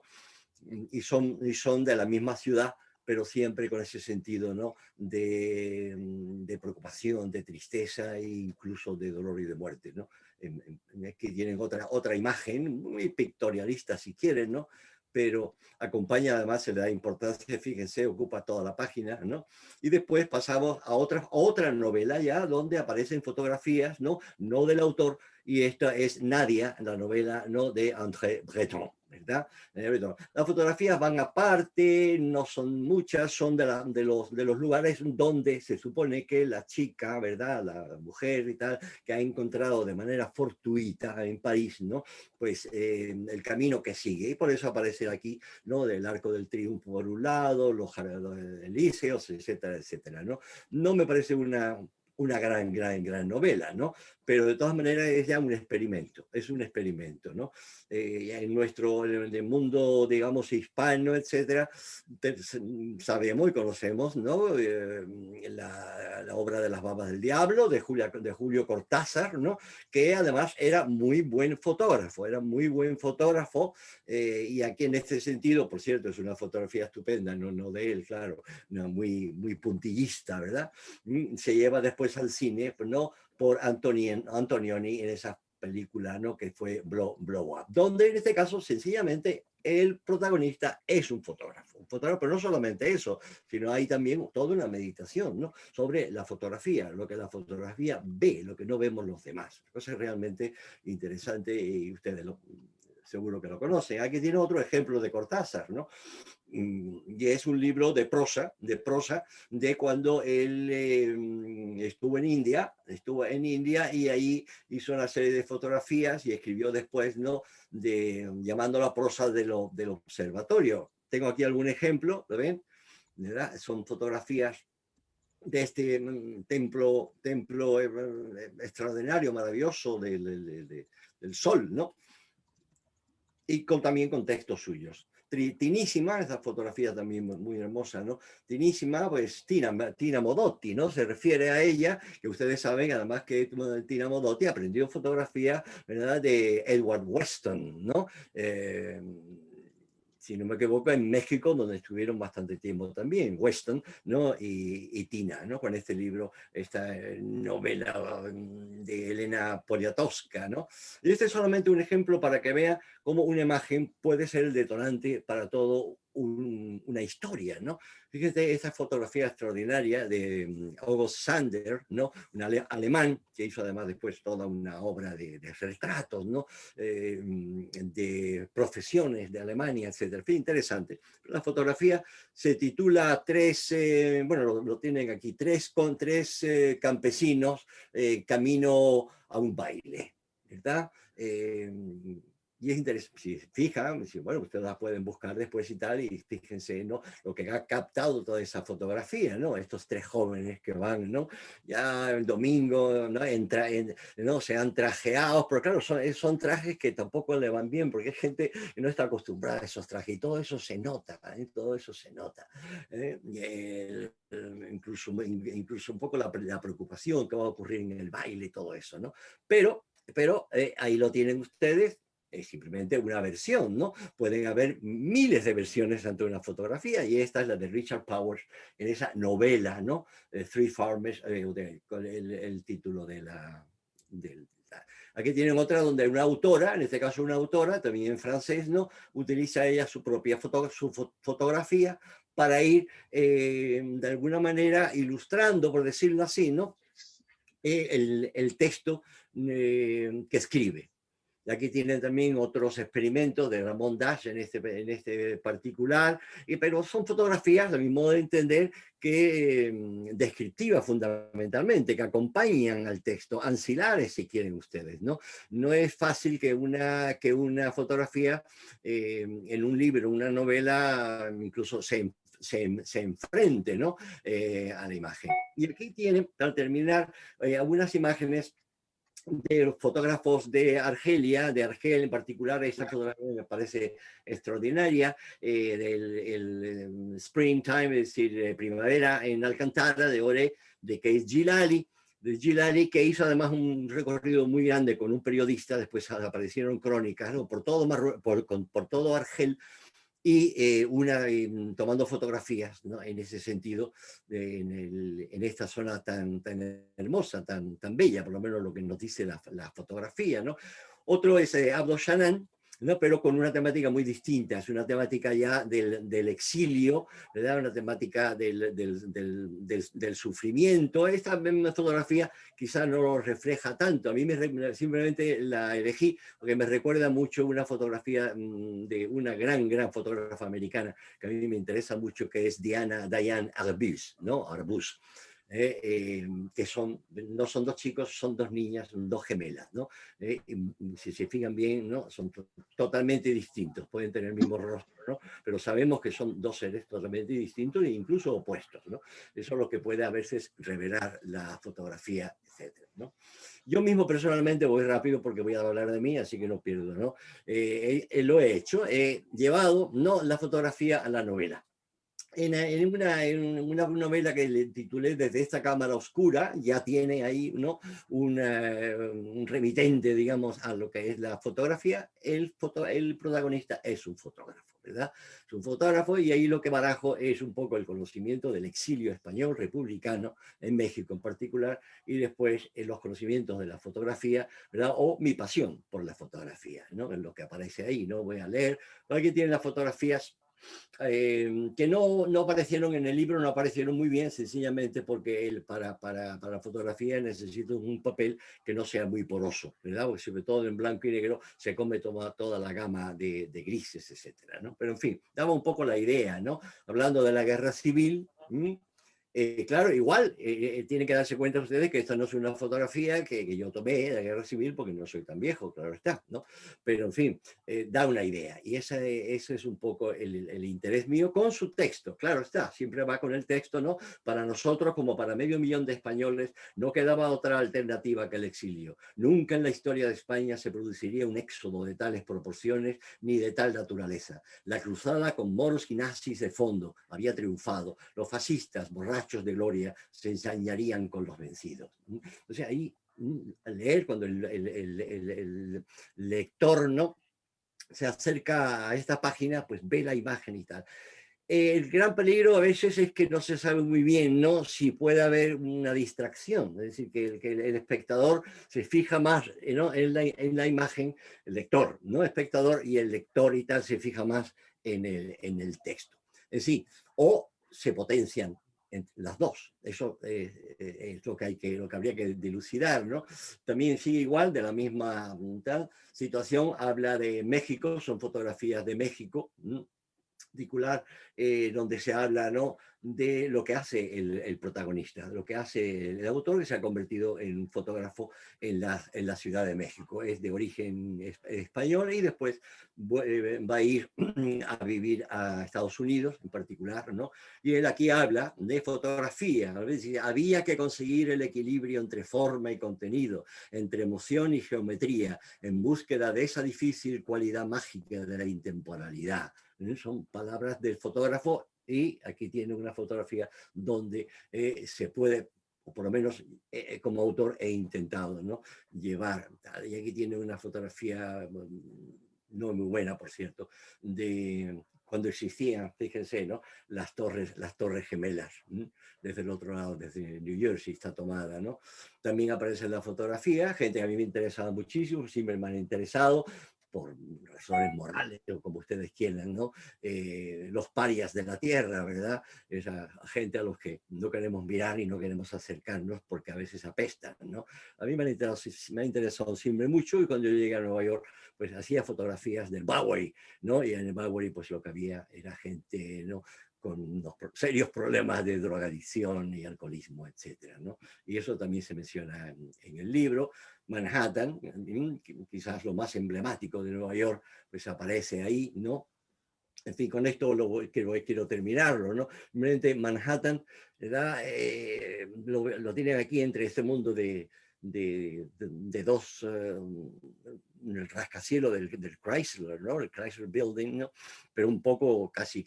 Y son de la misma ciudad, pero siempre con ese sentido, ¿no? De preocupación, de tristeza e incluso de dolor y de muerte, ¿no? Aquí tienen otra imagen, muy pictorialista si quieren, ¿no? Pero acompaña, además se le da importancia, fíjense, ocupa toda la página, ¿no? Y después pasamos a otra novela ya, donde aparecen fotografías, ¿no? No del autor, y esta es Nadia, la novela, ¿no? De André Breton, ¿verdad? Las fotografías van aparte, no son muchas, son de los lugares donde se supone que la chica, ¿verdad? La mujer y tal, que ha encontrado de manera fortuita en París, ¿no? Pues el camino que sigue. Y por eso aparece aquí, ¿no? Del Arco del Triunfo por un lado, los Elíseos, etcétera, etcétera, ¿no? No me parece una gran novela, ¿no? Pero de todas maneras es ya un experimento, ¿no? En el mundo, digamos, hispano, etcétera, sabemos y conocemos, ¿no? La obra de Las Babas del Diablo, de Julio Cortázar, ¿no? Que además era muy buen fotógrafo, y aquí en este sentido, por cierto, es una fotografía estupenda, no de él, claro, no, muy puntillista, ¿verdad? Se lleva después al cine, ¿no? Por Antonioni en esas película, ¿no? Que fue Blow Up, donde en este caso sencillamente el protagonista es un fotógrafo, pero no solamente eso, sino hay también toda una meditación, ¿no? Sobre la fotografía, lo que la fotografía ve, lo que no vemos los demás. Cosa realmente interesante y ustedes seguro que lo conocen. Aquí tiene otro ejemplo de Cortázar, ¿no? Y es un libro de prosa de cuando él estuvo en India y ahí hizo una serie de fotografías y escribió después, ¿no? Llamando la prosa del observatorio. Tengo aquí algún ejemplo, ¿lo ven? ¿Verdad? Son fotografías de este templo extraordinario, maravilloso del sol, ¿no? Y también con textos suyos. Tinísima, esa fotografía también muy hermosa, ¿no? Tinísima, pues Tina Modotti, ¿no? Se refiere a ella, que ustedes saben, además que Tina Modotti aprendió fotografía, ¿verdad? De Edward Weston, ¿no? Si no me equivoco, en México, donde estuvieron bastante tiempo también, Weston, ¿no? Y Tina, ¿no? Con este libro, esta novela de Elena Poniatowska, ¿no? Y este es solamente un ejemplo para que vea cómo una imagen puede ser el detonante para todo una historia, ¿no? Fíjate esa fotografía extraordinaria de August Sander, ¿no? Un alemán que hizo además después toda una obra de retratos, ¿no? De profesiones de Alemania, etc. En fin, interesante. La fotografía se titula bueno, lo tienen aquí, tres campesinos camino a un baile, ¿verdad? Y es interesante, si fijan, bueno, ustedes la pueden buscar después y tal, y fíjense, ¿no? Lo que ha captado toda esa fotografía, ¿no? Estos tres jóvenes que van, ¿no? Ya el domingo, ¿no? ¿no? Se han trajeado, pero claro, son trajes que tampoco le van bien, porque hay gente que no está acostumbrada a esos trajes, y todo eso se nota, ¿eh? Todo eso se nota. Incluso un poco la preocupación que va a ocurrir en el baile y todo eso, ¿no? Pero ahí lo tienen ustedes, es simplemente una versión, ¿no? Pueden haber miles de versiones ante una fotografía y esta es la de Richard Powers en esa novela, ¿no? Three Farmers, el título de Aquí tienen otra donde una autora, en este caso una autora, también en francés, ¿no? Utiliza ella su propia fotografía para ir de alguna manera ilustrando, por decirlo así, ¿no? El texto que escribe. Y aquí tienen también otros experimentos de Ramón Dash en este particular, pero son fotografías, a mi modo de entender, que descriptivas fundamentalmente, que acompañan al texto, ancilares si quieren ustedes, ¿no? No es fácil que una fotografía en un libro, una novela, incluso se enfrente, ¿no? A la imagen. Y aquí tienen, para terminar, algunas imágenes de los fotógrafos de Argel en particular. Esta fotografía me parece extraordinaria, del Springtime, es decir, primavera en Alcantara, de Ore, de Keith Gilali, que hizo además un recorrido muy grande con un periodista, después aparecieron crónicas, ¿no? por todo Argel, y tomando fotografías, ¿no? En ese sentido, en esta zona tan hermosa, tan bella, por lo menos lo que nos dice la fotografía, ¿no? Otro es Abdo Shannon, ¿no? Pero con una temática muy distinta, es una temática ya del exilio, ¿verdad? Una temática del sufrimiento. Esta fotografía quizás no lo refleja tanto, a mí simplemente la elegí porque me recuerda mucho una fotografía de una gran fotógrafa americana que a mí me interesa mucho, que es Diane Arbus, ¿no? Arbus. Que no son dos chicos, son dos niñas, son dos gemelas, ¿no? Si se fijan bien, ¿no? Son totalmente distintos, pueden tener el mismo rostro, ¿no? Pero sabemos que son dos seres totalmente distintos e incluso opuestos, ¿no? Eso es lo que puede a veces revelar la fotografía, etcétera, ¿no? Yo mismo personalmente voy rápido porque voy a hablar de mí, así que no pierdo, ¿no? Lo he hecho, he llevado, no la fotografía a la novela. En una novela que le titulé Desde esta cámara oscura, ya tiene ahí, ¿no? un remitente, digamos, a lo que es la fotografía. El protagonista es un fotógrafo. ¿verdad? Es un fotógrafo y ahí lo que barajo es un poco el conocimiento del exilio español republicano, en México en particular, y después los conocimientos de la fotografía, ¿verdad? O mi pasión por la fotografía, ¿no? En lo que aparece ahí, ¿no? Voy a leer. Aquí tienen las fotografías que no aparecieron en el libro, no aparecieron muy bien, sencillamente porque para fotografía necesito un papel que no sea muy poroso, ¿verdad? Porque sobre todo en blanco y negro se come toda la gama de grises, etcétera, ¿no? Pero en fin, daba un poco la idea, ¿no? Hablando de la guerra civil. Claro, igual tienen que darse cuenta ustedes que esta no es una fotografía que yo tomé de la guerra civil porque no soy tan viejo, claro está, ¿no? Pero en fin, da una idea y ese es un poco el interés mío con su texto, claro está, siempre va con el texto, ¿no? Para nosotros, como para 500.000 de españoles, no quedaba otra alternativa que el exilio. Nunca en la historia de España se produciría un éxodo de tales proporciones ni de tal naturaleza. La cruzada con moros y nazis de fondo había triunfado. Los fascistas, borrachos de gloria, se ensañarían con los vencidos. O sea, ahí al leer, cuando el lector, ¿no?, se acerca a esta página, pues ve la imagen y tal. El gran peligro a veces es que no se sabe muy bien, ¿no?, si puede haber una distracción, es decir, que el espectador se fija más, ¿no?, en la imagen, el lector, no espectador, y el lector y tal se fija más en el texto. Es decir, o se potencian las dos. Eso es lo que habría que dilucidar, ¿no? También sigue igual, de la misma tal situación, habla de México, son fotografías de México, ¿no?, particular, donde se habla, ¿no?, de lo que hace el protagonista, lo que hace el autor, que se ha convertido en fotógrafo en la Ciudad de México. Es de origen español y después va a ir a vivir a Estados Unidos en particular, ¿no? Y él aquí habla de fotografía, ¿no? Es decir, había que conseguir el equilibrio entre forma y contenido, entre emoción y geometría, en búsqueda de esa difícil cualidad mágica de la intemporalidad. Son palabras del fotógrafo y aquí tiene una fotografía donde se puede, o por lo menos como autor he intentado, ¿no?, llevar. Y aquí tiene una fotografía no muy buena, por cierto, de cuando existían, fíjense, ¿no?, las torres gemelas, desde el otro lado, desde New Jersey está tomada, ¿no? También aparece en la fotografía, gente que a mí me interesaba muchísimo, siempre me han interesado, por razones morales o como ustedes quieran, ¿no? Los parias de la tierra, ¿verdad? Esa gente a los que no queremos mirar y no queremos acercarnos porque a veces apestan, ¿no? A mí me ha interesado siempre mucho y cuando yo llegué a Nueva York, pues hacía fotografías del Bowery, ¿no? Y en el Bowery pues lo que había era gente, ¿no?, con unos serios problemas de drogadicción y alcoholismo, etcétera, ¿no? Y eso también se menciona en el libro. Manhattan, quizás lo más emblemático de Nueva York, pues aparece ahí, ¿no? En fin, con esto quiero terminarlo, ¿no? Realmente Manhattan, ¿verdad? Lo tienen aquí entre este mundo de dos, el rascacielos del Chrysler, ¿no? El Chrysler Building, ¿no? Pero un poco casi,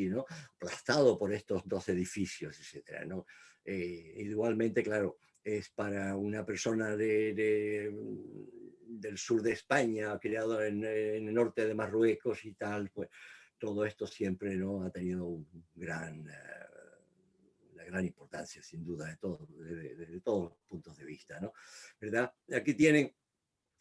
¿no?, aplastado por estos dos edificios, etcétera, ¿no? Igualmente, claro, es para una persona del sur de España, criado en el norte de Marruecos y tal, pues todo esto siempre, ¿no?, ha tenido una gran importancia, sin duda, desde todos los puntos de vista, ¿no? ¿Verdad? Aquí tienen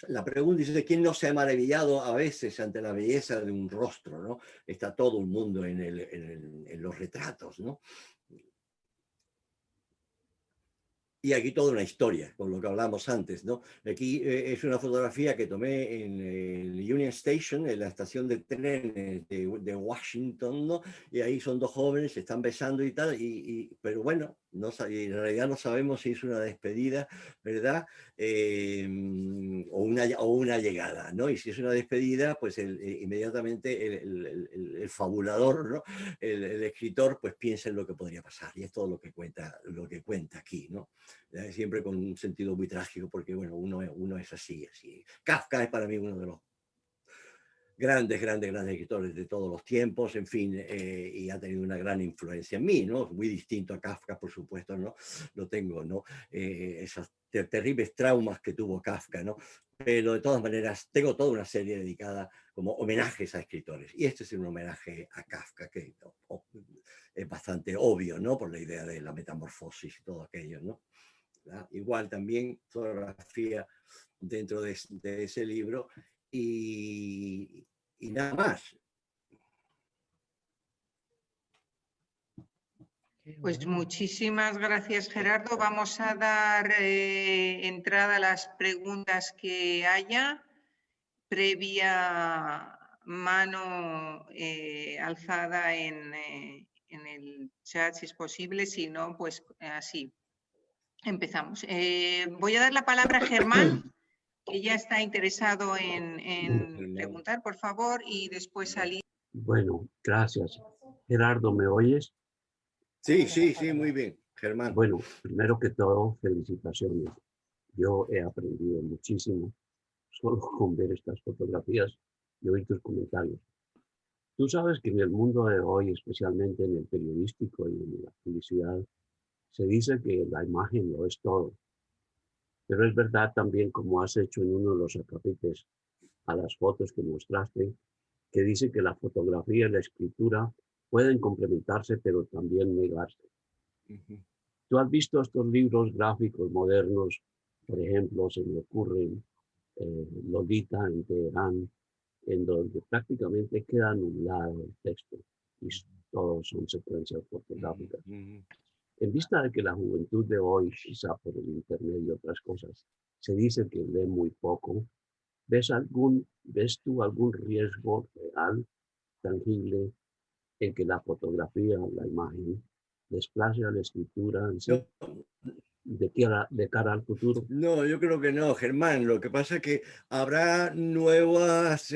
la pregunta, dice, ¿quién no se ha maravillado a veces ante la belleza de un rostro, ¿no? Está todo el mundo en los retratos, ¿no? Y aquí toda una historia, con lo que hablamos antes, ¿no? Aquí es una fotografía que tomé en el Union Station, en la estación de trenes de Washington, ¿no? Y ahí son dos jóvenes, se están besando y tal, pero bueno, en realidad no sabemos si es una despedida, ¿verdad? O una llegada, ¿no? Y si es una despedida, pues inmediatamente el fabulador, ¿no?, el escritor, pues piensa en lo que podría pasar. Y es todo lo que cuenta aquí, ¿no? Siempre con un sentido muy trágico, porque bueno, uno es así. Kafka es para mí uno de los grandes, grandes, grandes escritores de todos los tiempos, en fin, y ha tenido una gran influencia en mí, ¿no? Muy distinto a Kafka, por supuesto, ¿no? Lo tengo, ¿no? Esas terribles traumas que tuvo Kafka, ¿no? Pero de todas maneras, tengo toda una serie dedicada como homenajes a escritores. Y este es un homenaje a Kafka, que es bastante obvio, ¿no? Por la idea de la metamorfosis y todo aquello, ¿no? ¿verdad? Igual también fotografía dentro de ese libro y nada más.
Pues muchísimas gracias, Gerardo. Vamos a dar entrada a las preguntas que haya, previa mano alzada en el chat, si es posible. Si no, pues así. Empezamos. Voy a dar la palabra a Germán, que ya está interesado en preguntar, por favor, y después a Liz.
Bueno, gracias. Gerardo, ¿me oyes?
Sí, sí, sí, muy bien, Germán.
Bueno, primero que todo, felicitaciones. Yo he aprendido muchísimo solo con ver estas fotografías y oír tus comentarios. Tú sabes que en el mundo de hoy, especialmente en el periodístico y en la publicidad, se dice que la imagen lo es todo. Pero es verdad también, como has hecho en uno de los acápites a las fotos que mostraste, que dice que la fotografía y la escritura pueden complementarse, pero también negarse. ¿Tú has visto estos libros gráficos modernos? Por ejemplo, se me ocurre Lolita en Teherán, en donde prácticamente queda anulado el texto y todos son secuencias fotográficas. En vista de que la juventud de hoy, quizá por el internet y otras cosas, se dice que lee muy poco, ¿ves tú algún riesgo real, tangible, en que la fotografía, la imagen, desplace a la escritura en sí, de cara al futuro?
No, yo creo que no, Germán. Lo que pasa es que habrá nuevas,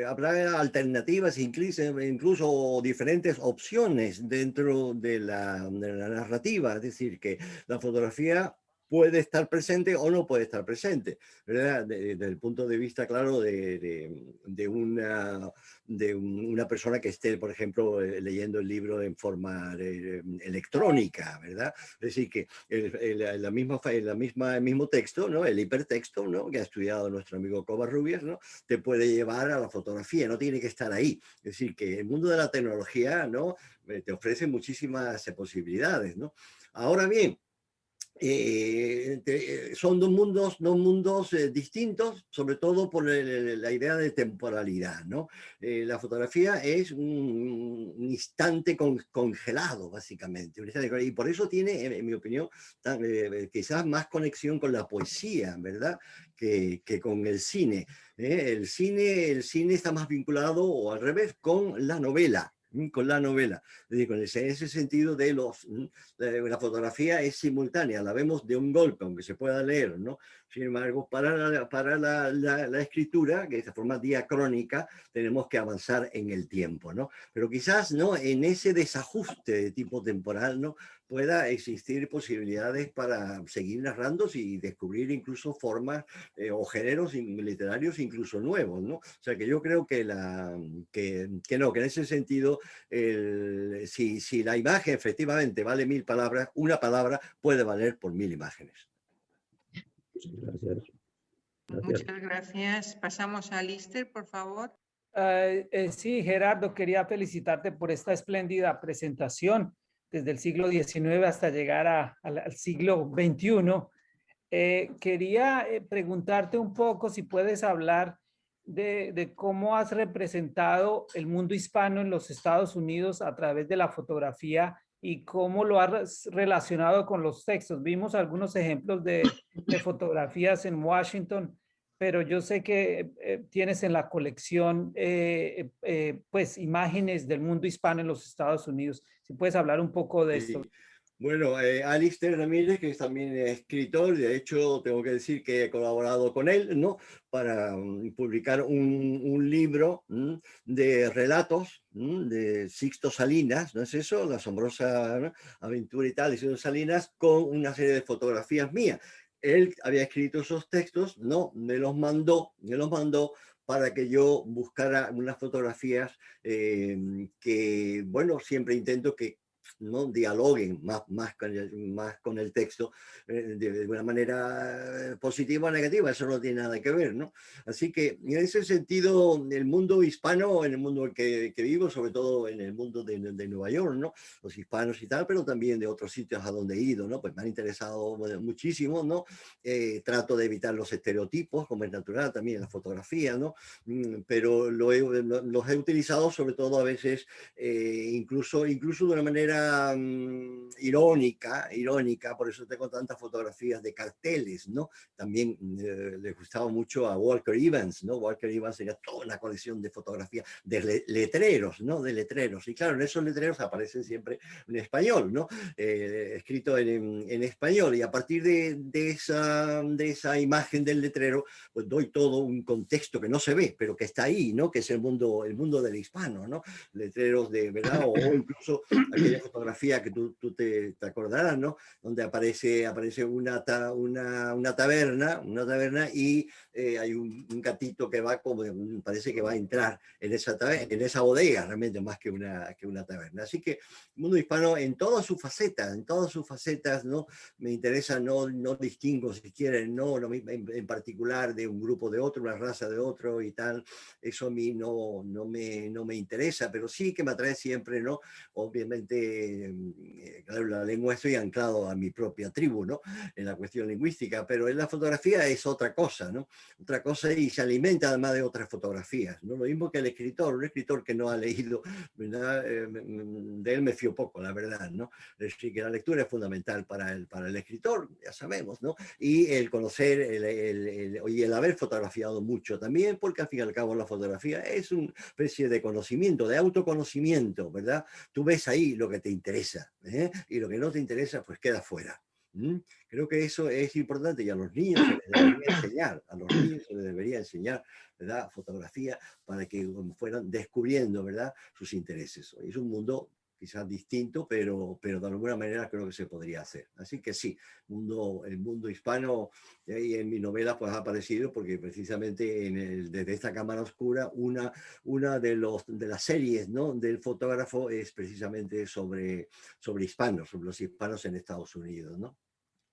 habrá alternativas, incluso diferentes opciones dentro de la narrativa. Es decir, que la fotografía puede estar presente o no puede estar presente, ¿verdad? Desde el punto de vista, claro, de una persona que esté, por ejemplo, leyendo el libro en forma electrónica, ¿verdad? Es decir, que el mismo texto, ¿no? El hipertexto, ¿no? Que ha estudiado nuestro amigo Covarrubias, ¿no? Te puede llevar a la fotografía, no tiene que estar ahí. Es decir, que el mundo de la tecnología, ¿no? Te ofrece muchísimas posibilidades, ¿no? Ahora bien, son dos mundos distintos, sobre todo por la idea de temporalidad, ¿no? La fotografía es un instante congelado, básicamente, y por eso tiene, en mi opinión, quizás más conexión con la poesía, ¿verdad? Que con el cine. El cine está más vinculado, o al revés, con la novela. Es decir, en ese sentido la fotografía es simultánea, la vemos de un golpe, aunque se pueda leer, ¿no? Sin embargo, para la escritura, que es de forma diacrónica, tenemos que avanzar en el tiempo, ¿no? Pero quizás, ¿no? En ese desajuste de tipo temporal, ¿no? Pueda existir posibilidades para seguir narrando y descubrir incluso formas o géneros literarios incluso nuevos, ¿no? O sea que yo creo que en ese sentido, si la imagen efectivamente vale 1000 palabras, una palabra puede valer por 1000 imágenes.
Gracias.
Muchas gracias. Pasamos a Lister, por favor.
Sí, Gerardo, quería felicitarte por esta espléndida presentación desde el siglo XIX hasta llegar al siglo XXI. Quería preguntarte un poco si puedes hablar de cómo has representado el mundo hispano en los Estados Unidos a través de la fotografía y cómo lo has relacionado con los textos. Vimos algunos ejemplos de fotografías en Washington, pero yo sé que tienes en la colección pues imágenes del mundo hispano en los Estados Unidos. Si puedes hablar un poco de esto.
Bueno, Alister Ramírez, que es también escritor, de hecho tengo que decir que he colaborado con él, ¿no? Para publicar un libro de relatos de Sixto Salinas, ¿no es eso? La asombrosa, ¿no? Aventura y tal de Sixto Salinas, con una serie de fotografías mías. Él había escrito esos textos, no, me los mandó para que yo buscara unas fotografías que, bueno, siempre intento que no dialoguen más con el texto de una manera positiva o negativa, eso no tiene nada que ver, ¿no? Así que en ese sentido, el mundo hispano, en el mundo en que vivo, sobre todo en el mundo de Nueva York, ¿no? Los hispanos y tal, pero también de otros sitios a donde he ido, ¿no? Pues me han interesado muchísimo, ¿no? Trato de evitar los estereotipos, como es natural también en la fotografía, ¿no? Pero los he utilizado sobre todo a veces incluso de una manera irónica, por eso tengo tantas fotografías de carteles, ¿no? También le gustaba mucho a Walker Evans, ¿no? Walker Evans tenía toda una colección de fotografías de letreros, ¿no? De letreros, y claro, en esos letreros aparecen siempre en español, ¿no? Escrito en español, y a partir de esa imagen del letrero, pues doy todo un contexto que no se ve, pero que está ahí, ¿no? Que es el mundo del hispano, ¿no? Letreros de, ¿verdad? O incluso aquella fotografía que tú te acordarás, ¿no? Donde aparece una taberna y hay un gatito que va como, parece que va a entrar en esa bodega, realmente más que una taberna. Así que el mundo hispano en todas sus facetas, ¿no? Me interesa, no distingo si quieren, no en particular de un grupo de otro, una raza de otro y tal, eso a mí no me interesa, pero sí que me atrae siempre, ¿no? Obviamente, claro, la lengua estoy anclado a mi propia tribu, ¿no? En la cuestión lingüística, pero en la fotografía es otra cosa, ¿no? Otra cosa, y se alimenta además de otras fotografías, ¿no? Lo mismo que el escritor, un escritor que no ha leído, ¿verdad? De él me fío poco, la verdad, ¿no? Es decir, que la lectura es fundamental para el escritor, ya sabemos, ¿no? Y el conocer, y el haber fotografiado mucho también, porque al fin y al cabo la fotografía es una especie de conocimiento, de autoconocimiento, ¿verdad? Tú ves ahí lo que te interesa, y lo que no te interesa, pues queda fuera. Creo que eso es importante, y a los niños se les debería enseñar, ¿verdad? Fotografía, para que fueran descubriendo, ¿verdad? Sus intereses. Es un mundo quizás distinto, pero de alguna manera creo que se podría hacer. Así que sí, el mundo hispano, y en mi novela pues ha aparecido porque precisamente desde esta cámara oscura, una de las series, ¿no? Del fotógrafo es precisamente sobre hispanos, sobre los hispanos en Estados Unidos, ¿no?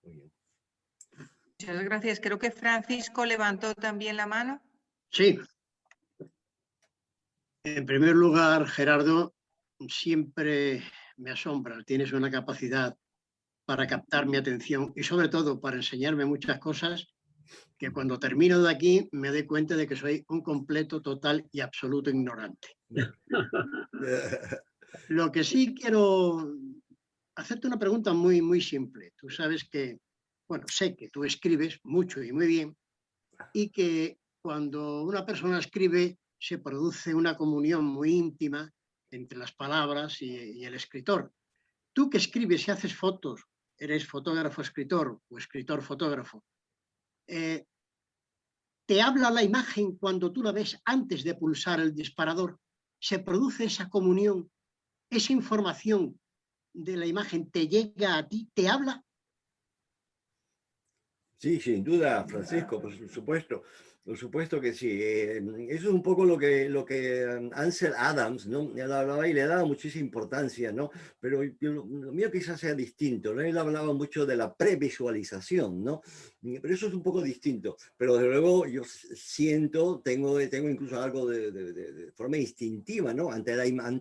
Muy bien.
Muchas gracias. Creo que Francisco levantó también la mano.
Sí. En primer lugar, Gerardo, siempre me asombra. Tienes una capacidad para captar mi atención y sobre todo para enseñarme muchas cosas que cuando termino de aquí me doy cuenta de que soy un completo, total y absoluto ignorante. Lo que sí quiero hacerte una pregunta muy, muy simple. Tú sabes que, bueno, sé que tú escribes mucho y muy bien y que cuando una persona escribe se produce una comunión muy íntima entre las palabras y el escritor. Tú que escribes y haces fotos, eres fotógrafo-escritor o escritor-fotógrafo, ¿te habla la imagen cuando tú la ves antes de pulsar el disparador? ¿Se produce esa comunión? ¿Esa información de la imagen te llega a ti? ¿Te habla?
Sí, sin duda, Francisco, por supuesto. Por supuesto que sí. Eso es un poco lo que Ansel Adams, ¿no? Él hablaba y le daba muchísima importancia, ¿no? Pero lo mío quizás sea distinto, ¿no? Él hablaba mucho de la previsualización, ¿no? Pero eso es un poco distinto. Pero desde luego yo siento, tengo incluso algo de forma instintiva, ¿no? Ante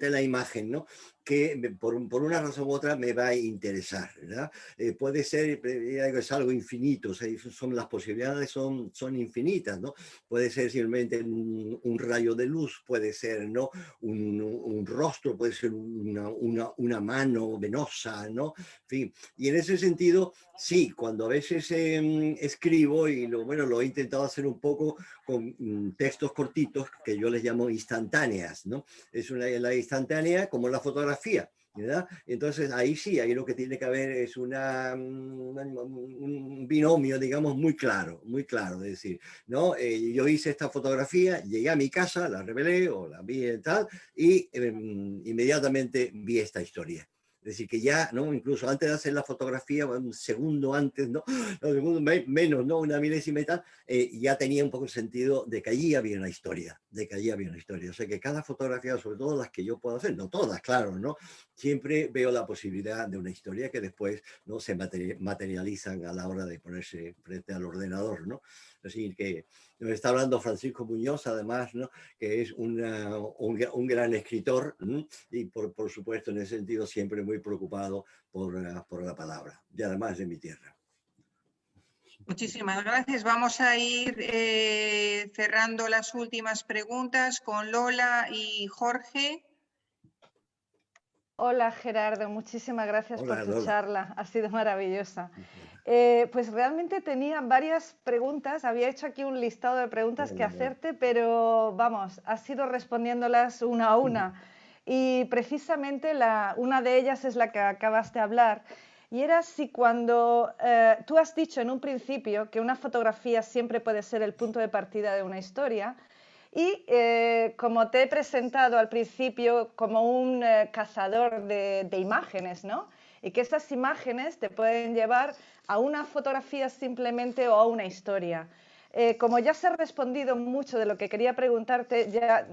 la imagen, ¿no? Que por una razón u otra me va a interesar, ¿verdad? Puede ser, es algo infinito, o sea, las posibilidades son infinitas, ¿no? Puede ser simplemente un rayo de luz, puede ser, ¿no? un rostro, puede ser una mano venosa, ¿no? En fin, y en ese sentido, sí, cuando a veces escribo, y lo he intentado hacer un poco con textos cortitos que yo les llamo instantáneas, ¿no? Es la instantánea como la fotografía, ¿verdad? Entonces ahí sí, ahí lo que tiene que haber es un binomio, digamos, muy claro, es decir, ¿no? Yo hice esta fotografía, llegué a mi casa, la revelé o la vi y tal, y inmediatamente vi esta historia. decir, que ya, ¿no? Incluso antes de hacer la fotografía, un segundo antes, ¿no? Un segundo menos, ¿no? Una milésima y tal, ya tenía un poco el sentido de que allí había una historia, de que allí había una historia. O sea, que cada fotografía, sobre todo las que yo puedo hacer, no todas, claro, ¿no? Siempre veo la posibilidad de una historia que después, ¿no? Se materializan a la hora de ponerse frente al ordenador, ¿no? Así que nos está hablando Francisco Muñoz, además, ¿no? Que es un gran escritor, ¿no? Y por supuesto, en ese sentido, siempre muy preocupado por la palabra, y además de mi tierra.
Muchísimas gracias. Vamos a ir cerrando las últimas preguntas con Lola y Jorge.
Hola Gerardo, muchísimas gracias por tu charla, ha sido maravillosa. Pues realmente tenía varias preguntas, había hecho aquí un listado de preguntas que hacerte, pero vamos, has ido respondiéndolas una a una. Y precisamente una de ellas es la que acabas de hablar, y era si cuando tú has dicho en un principio que una fotografía siempre puede ser el punto de partida de una historia, y como te he presentado al principio como un cazador de imágenes, ¿no? Y que estas imágenes te pueden llevar a una fotografía simplemente o a una historia. Como ya se ha respondido mucho de lo que quería preguntarte, ya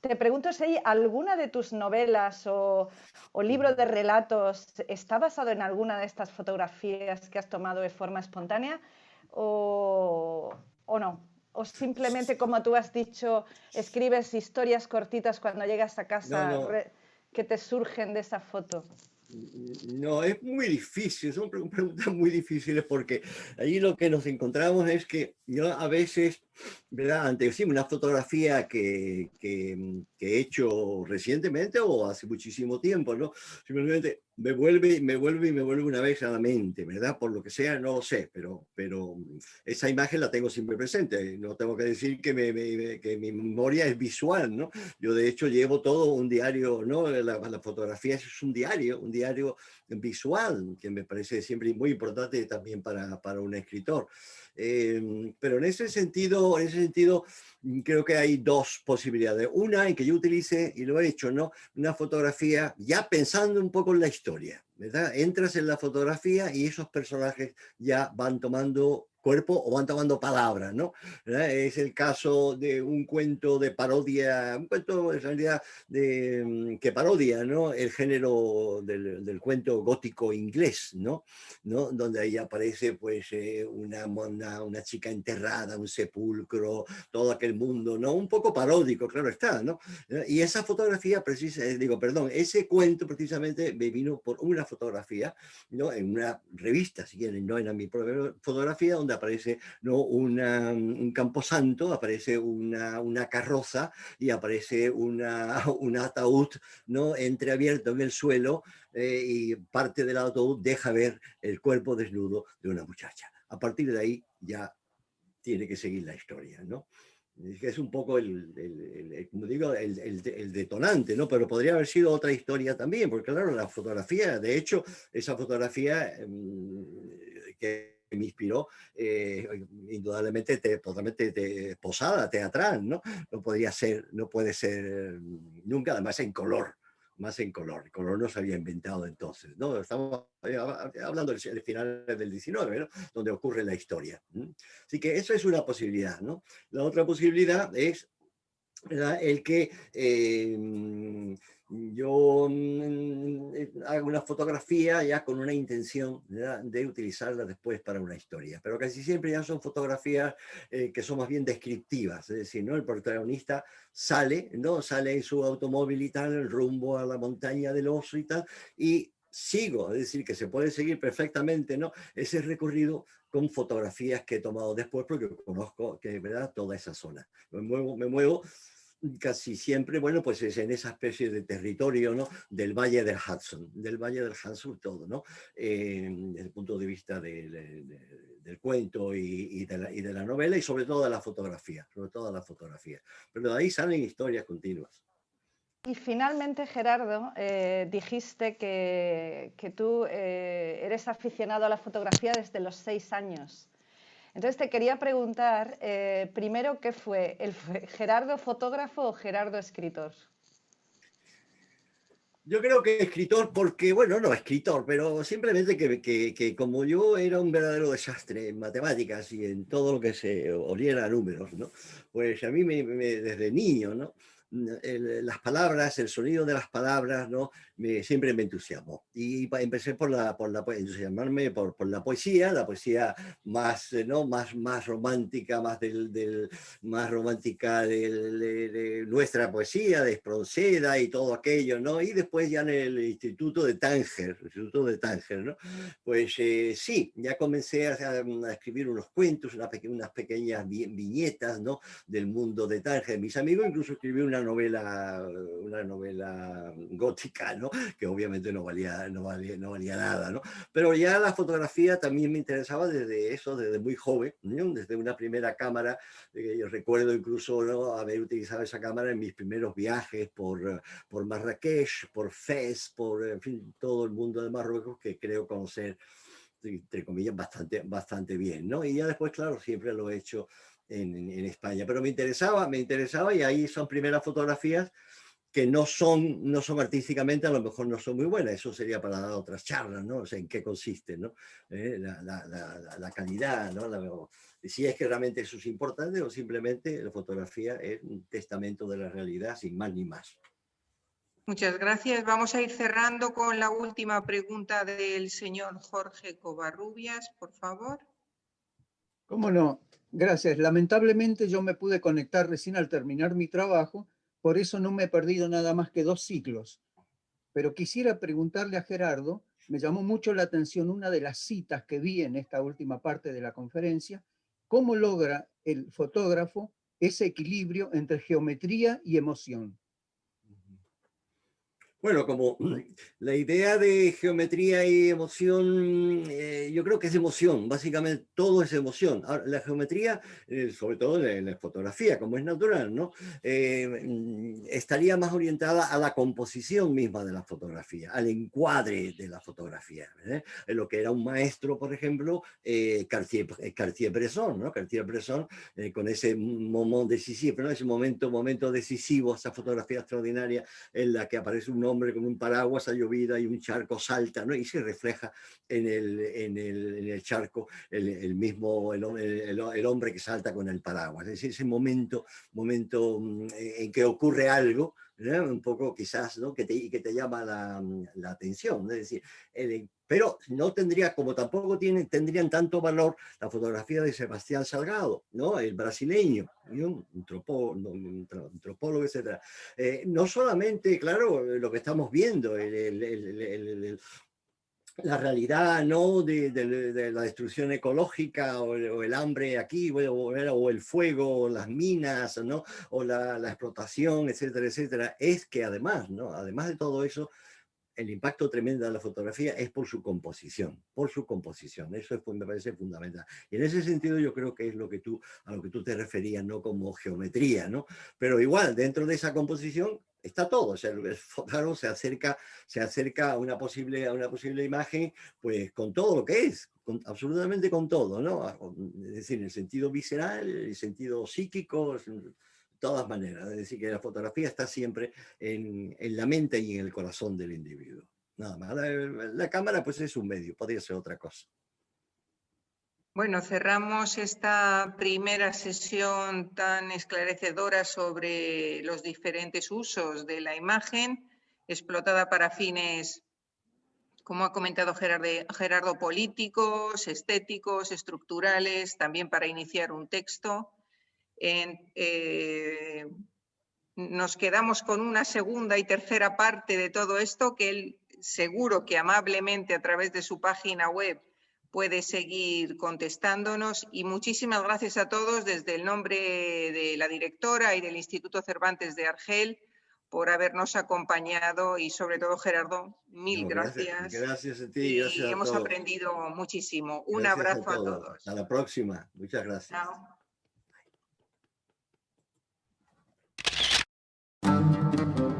te pregunto si hay alguna de tus novelas o libro de relatos está basado en alguna de estas fotografías que has tomado de forma espontánea o no. O simplemente, como tú has dicho, escribes historias cortitas cuando llegas a casa que te surgen de esa foto.
No, es muy difícil, son preguntas muy difíciles porque ahí lo que nos encontramos es que yo a veces, ¿verdad? Ante una fotografía que he hecho recientemente o hace muchísimo tiempo, ¿no? Simplemente me vuelve una vez a la mente, ¿verdad? Por lo que sea, no lo sé, pero esa imagen la tengo siempre presente. No tengo que decir que mi memoria es visual, ¿no? Yo de hecho llevo todo un diario, ¿no? La fotografía es un diario visual, que me parece siempre muy importante también para un escritor. Pero en ese sentido, creo que hay dos posibilidades. Una en que yo utilice, y lo he hecho, ¿no? Una fotografía ya pensando un poco en la historia, ¿verdad? Entras en la fotografía y esos personajes ya van tomando cuerpo o van tomando palabras, ¿no? ¿verdad? Es el caso de un cuento de parodia, un cuento en realidad que parodia, ¿no? El género del cuento gótico inglés, ¿no? Donde ahí aparece pues una chica enterrada, un sepulcro, todo aquel mundo, ¿no? Un poco paródico, claro está, ¿no? Y esa fotografía, ese cuento precisamente me vino por una fotografía, ¿no? En una revista, si quieren, no era mi propia fotografía, donde aparece, ¿no? Un camposanto, aparece una carroza y aparece un ataúd, ¿no? Entreabierto en el suelo, y parte del ataúd deja ver el cuerpo desnudo de una muchacha. A partir de ahí ya tiene que seguir la historia, ¿no? Es un poco como digo, el detonante, ¿no? Pero podría haber sido otra historia también, porque claro, la fotografía, de hecho, esa fotografía que me inspiró, indudablemente totalmente posada, teatral, ¿no? No puede ser nunca, además en color. Más en color. El color no se había inventado entonces, ¿no? Estamos hablando del final del 19, ¿no? Donde ocurre la historia. Así que eso es una posibilidad, ¿no? La otra posibilidad es, ¿verdad? El que yo hago una fotografía ya con una intención, ¿verdad? De utilizarla después para una historia, pero casi siempre ya son fotografías que son más bien descriptivas, es decir, ¿no? El protagonista sale, ¿no? Sale en su automóvil y tal, rumbo a la montaña del oso y tal, y sigo, es decir, que se puede seguir perfectamente, ¿no? Ese recorrido con fotografías que he tomado después porque conozco que, ¿verdad? Toda esa zona. Me muevo casi siempre, bueno, pues es en esa especie de territorio, ¿no? Del Valle del Hudson todo, ¿no? Desde el punto de vista del cuento y de la novela y sobre todo de la fotografía, Pero de ahí salen historias continuas.
Y finalmente, Gerardo, dijiste que tú eres aficionado a la fotografía desde los 6 años. Entonces te quería preguntar, primero, ¿qué fue? ¿Gerardo fotógrafo o Gerardo escritor?
Yo creo que escritor porque, bueno, no escritor, pero simplemente que como yo era un verdadero desastre en matemáticas y en todo lo que se oliera a números, ¿no? Pues a mí desde niño, ¿no? Las palabras, el sonido de las palabras, ¿no? Siempre me entusiasmó. Y empecé entusiasmarme por la poesía más, ¿no? Más romántica, más romántica de nuestra poesía, de Espronceda y todo aquello, ¿no? Y después ya en el Instituto de Tánger, ¿no? Pues sí, ya comencé a escribir unos cuentos, unas pequeñas viñetas, ¿no? Del mundo de Tánger. Mis amigos incluso escribí una novela gótica, ¿no? Que obviamente no valía nada, ¿no? Pero ya la fotografía también me interesaba desde muy joven, ¿no? Desde una primera cámara. Yo recuerdo incluso, ¿no? Haber utilizado esa cámara en mis primeros viajes por Marrakech, por Fez, en fin, todo el mundo de Marruecos, que creo conocer, entre comillas, bastante bien, ¿no? Y ya después, claro, siempre lo he hecho en España, pero me interesaba y ahí son primeras fotografías que no son artísticamente, a lo mejor no son muy buenas, eso sería para dar otras charlas, ¿no? O sea, en qué consiste, ¿no? La calidad, ¿no? Si es que realmente eso es importante o simplemente la fotografía es un testamento de la realidad, sin más ni más.
Muchas gracias. Vamos a ir cerrando con la última pregunta del señor Jorge Covarrubias, por favor.
¿Cómo no? Gracias. Lamentablemente yo me pude conectar recién al terminar mi trabajo, por eso no me he perdido nada más que 2 ciclos. Pero quisiera preguntarle a Gerardo, me llamó mucho la atención una de las citas que vi en esta última parte de la conferencia, ¿cómo logra el fotógrafo ese equilibrio entre geometría y emoción?
Bueno, como la idea de geometría y emoción, yo creo que es emoción, básicamente todo es emoción. Ahora, la geometría, sobre todo en la fotografía, como es natural, ¿no? Estaría más orientada a la composición misma de la fotografía, al encuadre de la fotografía. En lo que era un maestro, por ejemplo, Cartier-Bresson, ¿no? Cartier-Bresson, con ese moment decisivo, ¿no? Ese momento decisivo, esa fotografía extraordinaria en la que aparece un hombre con un paraguas a llovida y un charco salta, ¿no? Y se refleja en el charco el hombre que salta con el paraguas. Es ese momento en que ocurre algo, ¿no? Un poco quizás, ¿no? que te llama la atención, ¿no? Es decir, pero no tendría, como tampoco tendrían tanto valor la fotografía de Sebastián Salgado, ¿no? El brasileño, un antropólogo, etc. No solamente, claro, lo que estamos viendo, la realidad, ¿no? de la destrucción ecológica o el hambre aquí, o el fuego, o las minas, ¿no? O la explotación, etcétera, etcétera, es que además, ¿no? Además de todo eso, el impacto tremendo de la fotografía es por su composición, eso me parece fundamental. Y en ese sentido yo creo que es a lo que tú te referías, no como geometría, ¿no? Pero igual, dentro de esa composición está todo, o sea, el fotógrafo se acerca a una posible imagen, pues con todo lo que es, absolutamente con todo, ¿no? Es decir, en el sentido visceral, el sentido psíquico, todas maneras, es decir, que la fotografía está siempre en la mente y en el corazón del individuo. Nada más, la cámara pues es un medio, podría ser otra cosa.
Bueno, cerramos esta primera sesión tan esclarecedora sobre los diferentes usos de la imagen, explotada para fines, como ha comentado Gerardo, políticos, estéticos, estructurales, también para iniciar un texto. Nos quedamos con una segunda y tercera parte de todo esto que él seguro que amablemente a través de su página web puede seguir contestándonos, y muchísimas gracias a todos desde el nombre de la directora y del Instituto Cervantes de Argel por habernos acompañado, y sobre todo Gerardo, mil gracias.
Gracias a ti,
y
gracias a
hemos
todos.
aprendido muchísimo. Un
Gracias
abrazo a todos.
Hasta la próxima. Muchas gracias.
Chao.